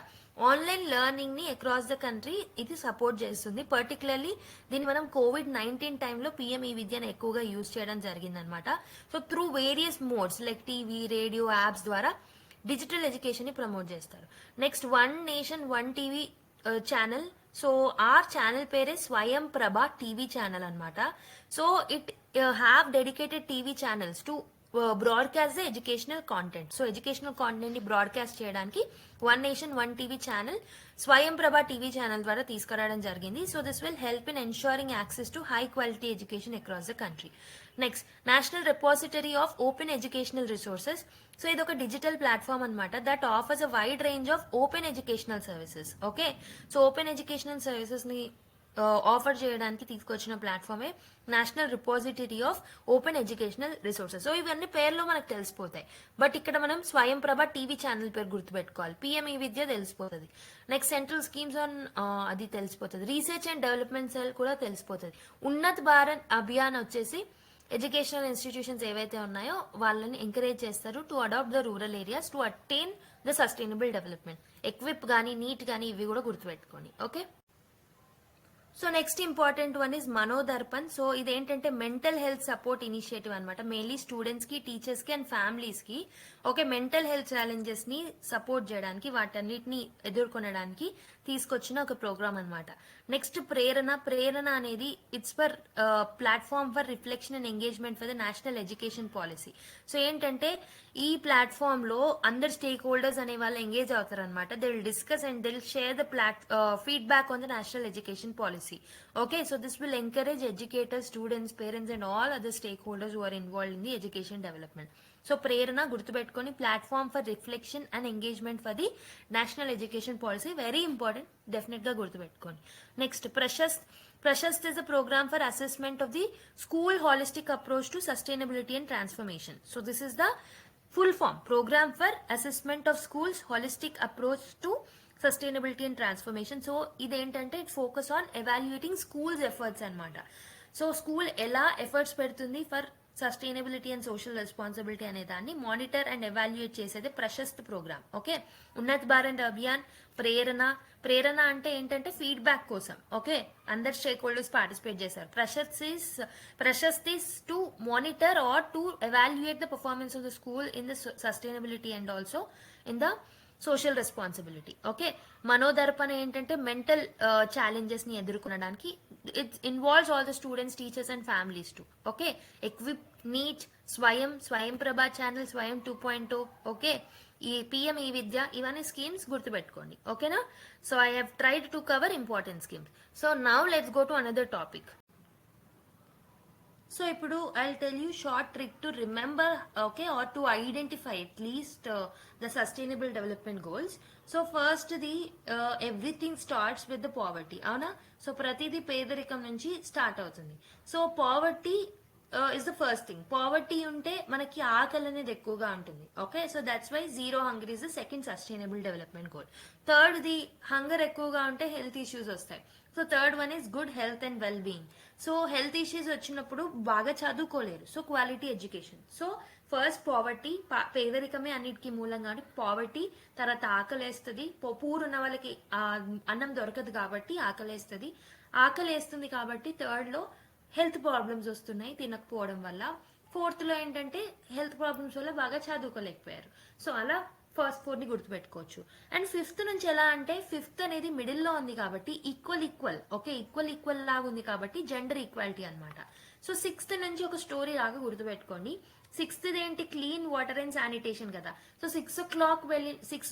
ఆన్లైన్ లెర్నింగ్ ని అక్రాస్ ద కంట్రీ ఇది సపోర్ట్ చేస్తుంది. పర్టికులర్లీ దీన్ని మనం COVID-19 టైంలో పిఎం ఈ విద్యను ఎక్కువగా యూజ్ చేయడం జరిగిందనమాట. So through various modes like TV, radio, apps ద్వారా డిజిటల్ ఎడ్యుకేషన్ ని ప్రమోట్ చేస్తారు. Next one nation one TV channel. So are channel పేరే స్వయం ప్రభ టీవీ ఛానల్ అన్నమాట. So it have dedicated TV channels to broadcast the educational content. So educational content ని బ్రాడ్కాస్ట్ చేయడానికి one nation one TV channel, స్వయం ప్రభ టీవీ ఛానల్ ద్వారా తీసుకురావడం జరిగింది. So this will help in ensuring access to high quality education across the country. Next, national repository of open educational resources. So ఇది ఒక డిజిటల్ ప్లాట్ఫామ్ అనమాట that offers a wide range of open educational services. Okay, so open educational services ని ఆఫర్ చేయడానికి తీసుకొచ్చిన ప్లాట్ఫామే national repository of open educational resources. So ఇవన్నీ పేర్లో మనకు తెలిసిపోతాయి, బట్ ఇక్కడ మనం స్వయం ప్రభ టీవీ ఛానల్ పేరు గుర్తుపెట్టుకోవాలి. పిఎం ఈ విద్య తెలిసిపోతుంది. నెక్స్ట్, సెంట్రల్ స్కీమ్స్ ఆన్ అది తెలిసిపోతుంది. రీసెర్చ్ అండ్ డెవలప్మెంట్ సెల్ కూడా తెలిసిపోతుంది. ఉన్నత్ భారత్ అభియాన్ వచ్చేసి ఎడ్యుకేషనల్ ఇన్స్టిట్యూషన్స్ ఏవైతే ఉన్నాయో వాళ్ళని ఎంకరేజ్ చేస్తారు to adapt the rural areas to attain the sustainable development. Equip కానీ నీట్ కానీ ఇవి కూడా గుర్తుపెట్టుకోండి. Okay, so next important one is Manodarpan. So ఇదేంటంటే మెంటల్ హెల్త్ సపోర్ట్ ఇనిషియేటివ్ అనమాట, మెయిన్లీ స్టూడెంట్స్ కి, టీచర్స్ కి అండ్ ఫ్యామిలీస్ కి. ఓకే, మెంటల్ హెల్త్ ఛాలెంజెస్ ని సపోర్ట్ చేయడానికి, వాటన్నిటిని ఎదుర్కొనడానికి తీసుకొచ్చిన ఒక ప్రోగ్రామ్ అనమాట. నెక్స్ట్, ప్రేరణ. ప్రేరణ అనేది it's for platform for reflection and engagement for the national education policy. So ఏంటంటే ఈ ప్లాట్ఫామ్ లో అందరు స్టేక్ హోల్డర్స్ అనే వాళ్ళు ఎంగేజ్ అవుతారు అనమాట. They will discuss and they will share the feedback on the national education policy. Okay, so this will encourage educators, students, parents and all other stakeholders who are involved in the education development. So Prerana గుర్తుపెట్టుకొని platform for reflection and engagement for the national education policy, very important, definitely గా గుర్తుపెట్టుకోండి. Next, Prashast. Prashast is a program for assessment of the school holistic approach to sustainability and transformation. So this is the full form, program for assessment of schools holistic approach to sustainability and transformation. So ఇదేంటంటే it focus on evaluating schools efforts అనమాట. సో స్కూల్ ఎలా ఎఫర్ట్స్ పెడుతుంది for sustainability and social responsibility అనే దాన్ని మానిటర్ అండ్ ఎవాల్యుయేట్ చేసేది ప్రశస్త్ ప్రోగ్రామ్. ఓకే, ఉన్నత్ భారత్ అభియాన్, ప్రేరణ. ప్రేరణ అంటే ఏంటంటే ఫీడ్బ్యాక్ కోసం. ఓకే, అందరు స్టేక్ హోల్డర్స్ పార్టిసిపేట్ చేశారు. Prashast is to monitor or to evaluate the performance of the school in the sustainability and also in the social responsibility. Okay, Manodarpan ఏంటంటే మెంటల్ ఛాలెంజెస్ ని ఎదుర్కొనడానికి it involves all the students, teachers and families too. Okay, equip, NEAT, Swayam Prabha channel, స్వయం 2.0. ఓకే, ఈ పిఎం ఈ విద్య, ఇవన్నీ స్కీమ్స్ గుర్తుపెట్టుకోండి. ఓకేనా? So I have tried to cover important schemes. So now let's go to another topic. So ఇప్పుడు I'll tell you short trick to remember, okay, or to identify at least the sustainable development goals. So first the everything starts with the poverty, అవునా? సో ప్రతిదీ పేదరికం నుంచి స్టార్ట్ అవుతుంది. So poverty is the first thing. Poverty ఉంటే మనకి ఆకలి అనేది ఎక్కువగా ఉంటుంది. Okay, so that's why zero hunger is the second sustainable development goal. Third the hunger ఎక్కువగా ఉంటే హెల్త్ ఇష్యూస్ వస్తాయి. So third one is good health and well being. So health issues వచ్చినప్పుడు బాగా చదువుకోలేరు, so quality education. So first poverty, పేదరికమే అన్నిటికీ మూలం కాబట్టి పావర్టీ. తర్వాత ఆకలేస్తుంది, పూర్ ఉన్న వాళ్ళకి అన్నం దొరకదు కాబట్టి ఆకలేస్తుంది. ఆకలేస్తుంది కాబట్టి థర్డ్ లో హెల్త్ ప్రాబ్లమ్స్ వస్తున్నాయి తినకపోవడం వల్ల. ఫోర్త్ లో ఏంటంటే హెల్త్ ప్రాబ్లమ్స్ వల్ల బాగా చదువుకోలేకపోయారు. సో అలా ఫస్ట్ 4 ని గుర్తుపెట్టుకోవచ్చు. అండ్ ఫిఫ్త్ నుంచి ఎలా అంటే ఫిఫ్త్ అనేది మిడిల్ లో ఉంది కాబట్టి ఈక్వల్. ఓకే, ఈక్వల్ లాగా ఉంది కాబట్టి జెండర్ ఈక్వాలిటీ అనమాట. సో సిక్స్త్ నుంచి ఒక స్టోరీ లాగా గుర్తుపెట్టుకోండి. సిక్స్త్ ఏంటి, క్లీన్ వాటర్ అండ్ శానిటేషన్ కదా. సో 6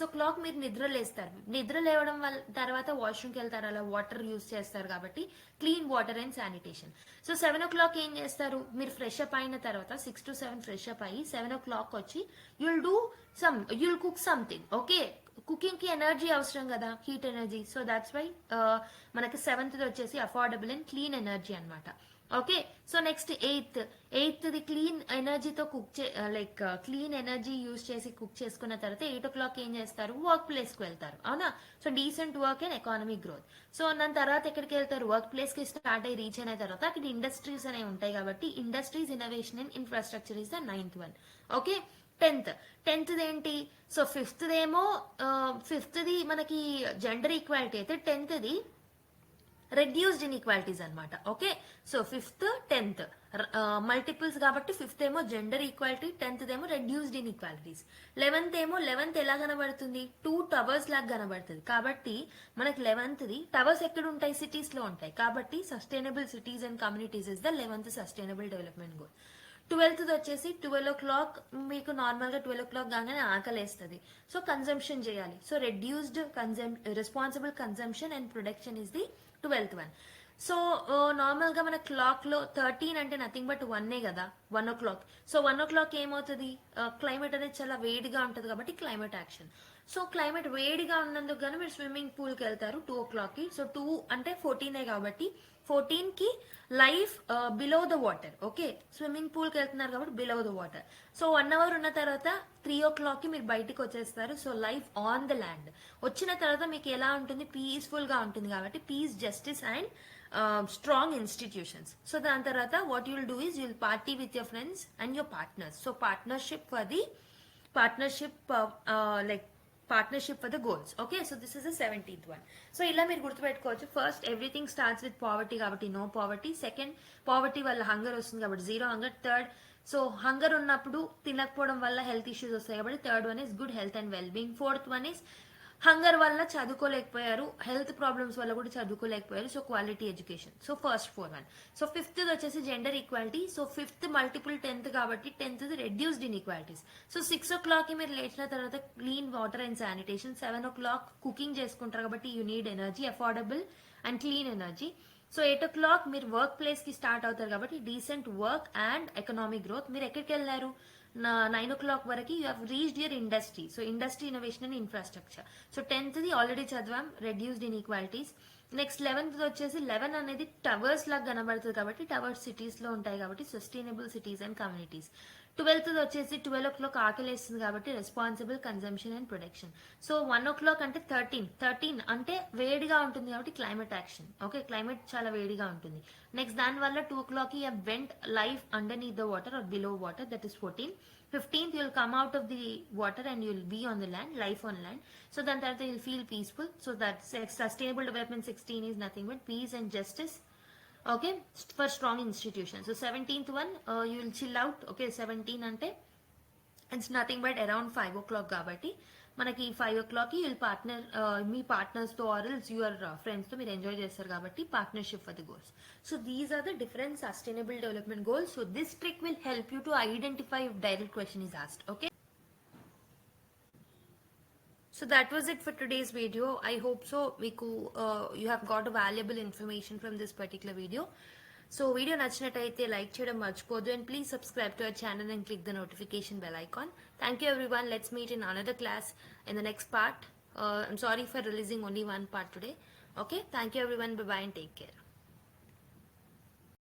o'clock మీరు నిద్ర లేస్తారు. నిద్ర లేవడం వల్ల తర్వాత వాష్రూమ్కి వెళ్తారు, అలా వాటర్ యూజ్ చేస్తారు కాబట్టి clean water and sanitation. So 7 o'clock ఏం చేస్తారు, మీరు ఫ్రెష్ అప్ అయిన తర్వాత 6 to 7 ఫ్రెష్ అప్ అయ్యి 7 o'clock వచ్చి you'll cook something. Okay, cooking కి ఎనర్జీ అవసరం కదా, heat energy. So that's why మనకి 7th వచ్చేసి అఫోర్డబుల్ అండ్ క్లీన్ ఎనర్జీ అనమాట. Okay, so next eighth the clean ఎనర్జీతో క్లీన్ ఎనర్జీ యూజ్ చేసి కుక్ చేసుకున్న తర్వాత 8 o'clock ఏం చేస్తారు, వర్క్ ప్లేస్ కి వెళ్తారు, అవునా? So decent work and economic growth. So దాని తర్వాత ఎక్కడికి వెళ్తారు, వర్క్ ప్లేస్ కి స్టార్ట్ అయ్యి రీచ్ అయిన తర్వాత అక్కడ ఇండస్ట్రీస్ అనేవి ఉంటాయి కాబట్టి industries, innovation and infrastructure is the 9th one. Okay, 10th ఏంటి, సో ఫిఫ్త్ ది మనకి జెండర్ ఈక్వాలిటీ అయితే 10th ది రెడ్యూస్డ్ ఇన్ఈక్వాలిటీస్ అనమాట. Okay, so 5th 10th multiples కాబట్టి 5th ఏమో జెండర్ ఈక్వాలిటీ, 10th ఏమో రెడ్యూస్డ్ ఇన్ఈక్వాలిటీస్. 11th ఎలా కనబడుతుంది, 2 towers లాగా కనబడుతుంది కాబట్టి మనకి 11th ది టవర్స్ ఎక్కడ ఉంటాయి, సిటీస్ లో ఉంటాయి కాబట్టి sustainable cities and communities is the 11th sustainable development goal. 12th వచ్చేసి 12 o'clock, మీకు నార్మల్గా 12 o'clock కాగానే ఆకలేస్తుంది, సో కన్జంప్షన్ చేయాలి. So reduced responsible consumption and production is the 12th one. So నార్మల్గా మన క్లాక్లో 13 అంటే నథింగ్ బట్ 1 కదా, 1 o'clock. సో 1 o'clock ఏమవుతుంది, క్లైమేట్ అనేది చాలా వేడిగా ఉంటుంది కాబట్టి క్లైమేట్ యాక్షన్. సో క్లైమేట్ వేడిగా ఉన్నందుకు గానీ మీరు స్విమ్మింగ్ పూల్కి వెళ్తారు 2 o'clock కి. సో 2 అంటే 14 కాబట్టి 14 కి life below the water. Okay, swimming పూల్కి వెళ్తున్నారు కాబట్టి below the water. So 1 hour ఉన్న తర్వాత 3 o'clock కి మీరు బయటికి వచ్చేస్తారు. So life on the land. వచ్చిన తర్వాత మీకు ఎలా ఉంటుంది, పీస్ఫుల్ గా ఉంటుంది కాబట్టి peace, justice and strong institutions. So దాని తర్వాత what you'll do is you'll party with your friends and your partners. So partnership for the partnership for the goals. Okay, so this is the 17th one. So ఇలా మీరు గుర్తుపెట్టుకోవచ్చు. First everything starts with poverty కాబట్టి నో పావర్టీ. సెకండ్, పావర్టీ వల్ల హంగర్ వస్తుంది కాబట్టి zero hunger. Third, so hunger ఉన్నప్పుడు తినకపోవడం వల్ల హెల్త్ ఇష్యూస్ వస్తాయి కాబట్టి third one is good health and well being. Fourth one is hunger వల్ల చదువుకోలేకపోయారు, హెల్త్ ప్రాబ్లమ్స్ వల్ల కూడా చదువుకోలేకపోయారు, so quality education. So first 4 one. So 5th వచ్చేసి gender equality. So 5th multiple 10th కాబట్టి 10th reduced in equalities. So 6 o'clock కి మీరు లేచిన తర్వాత clean water and sanitation. 7 o'clock cooking చేసుకుంటారు కాబట్టి you need energy, affordable and clean energy. So 8 o'clock మీరు వర్క్ ప్లేస్ కి స్టార్ట్ అవుతారు కాబట్టి decent work and economic growth. మీరు ఎక్కడికి వెళ్ళారు, 9 o'clock వరకు you have reached your industry. So industry, innovation and infrastructure. So 10th already చదివాం, reduced inequalities. Next 11th వచ్చేసి 11 అనేది టవర్స్ లాగా కనబడుతుంది కాబట్టి టవర్స్ సిటీస్ లో ఉంటాయి కాబట్టి sustainable cities and communities. 12th వచ్చేసి 12 o'clock ఆకలేస్తుంది కాబట్టి responsible consumption and production. So 1 o'clock అంటే 13 అంటే వేడిగా ఉంటుంది కాబట్టి క్లైమేట్ యాక్షన్. ఓకే, క్లైమేట్ చాలా వేడిగా ఉంటుంది. నెక్స్ట్ దాని వల్ల 2 o'clock కి went life underneath the water or below water, that is 14. 15th you'll come out of the water and you'll be on the land, life on land. So then that you'll feel peaceful. So that sustainable development 16 is nothing but peace and justice. Okay, for strong institutions. So 17th one, you will chill out. Okay, 17 ante it's nothing but around 5 o'clock కాబట్టి మనకి 5 o'clock కి you'll partner, మీ పార్ట్నర్స్ తో ఆర్ ఎల్స్ యువర్ ఫ్రెండ్స్ తో మీరు ఎంజాయ్ చేస్తారు కాబట్టి partnership for the goals. So these are the different sustainable development goals. So this trick will help you to identify if direct question is asked. Okay, so that was it for today's video. I hope so you have got a valuable information from this particular video. So video nachinataithe like cheyadam marchipodu and please subscribe to our channel and click the notification bell icon. Thank you everyone. Let's meet in another class in the next part. I'm sorry for releasing only one part today. Okay, thank you everyone. Bye bye and take care.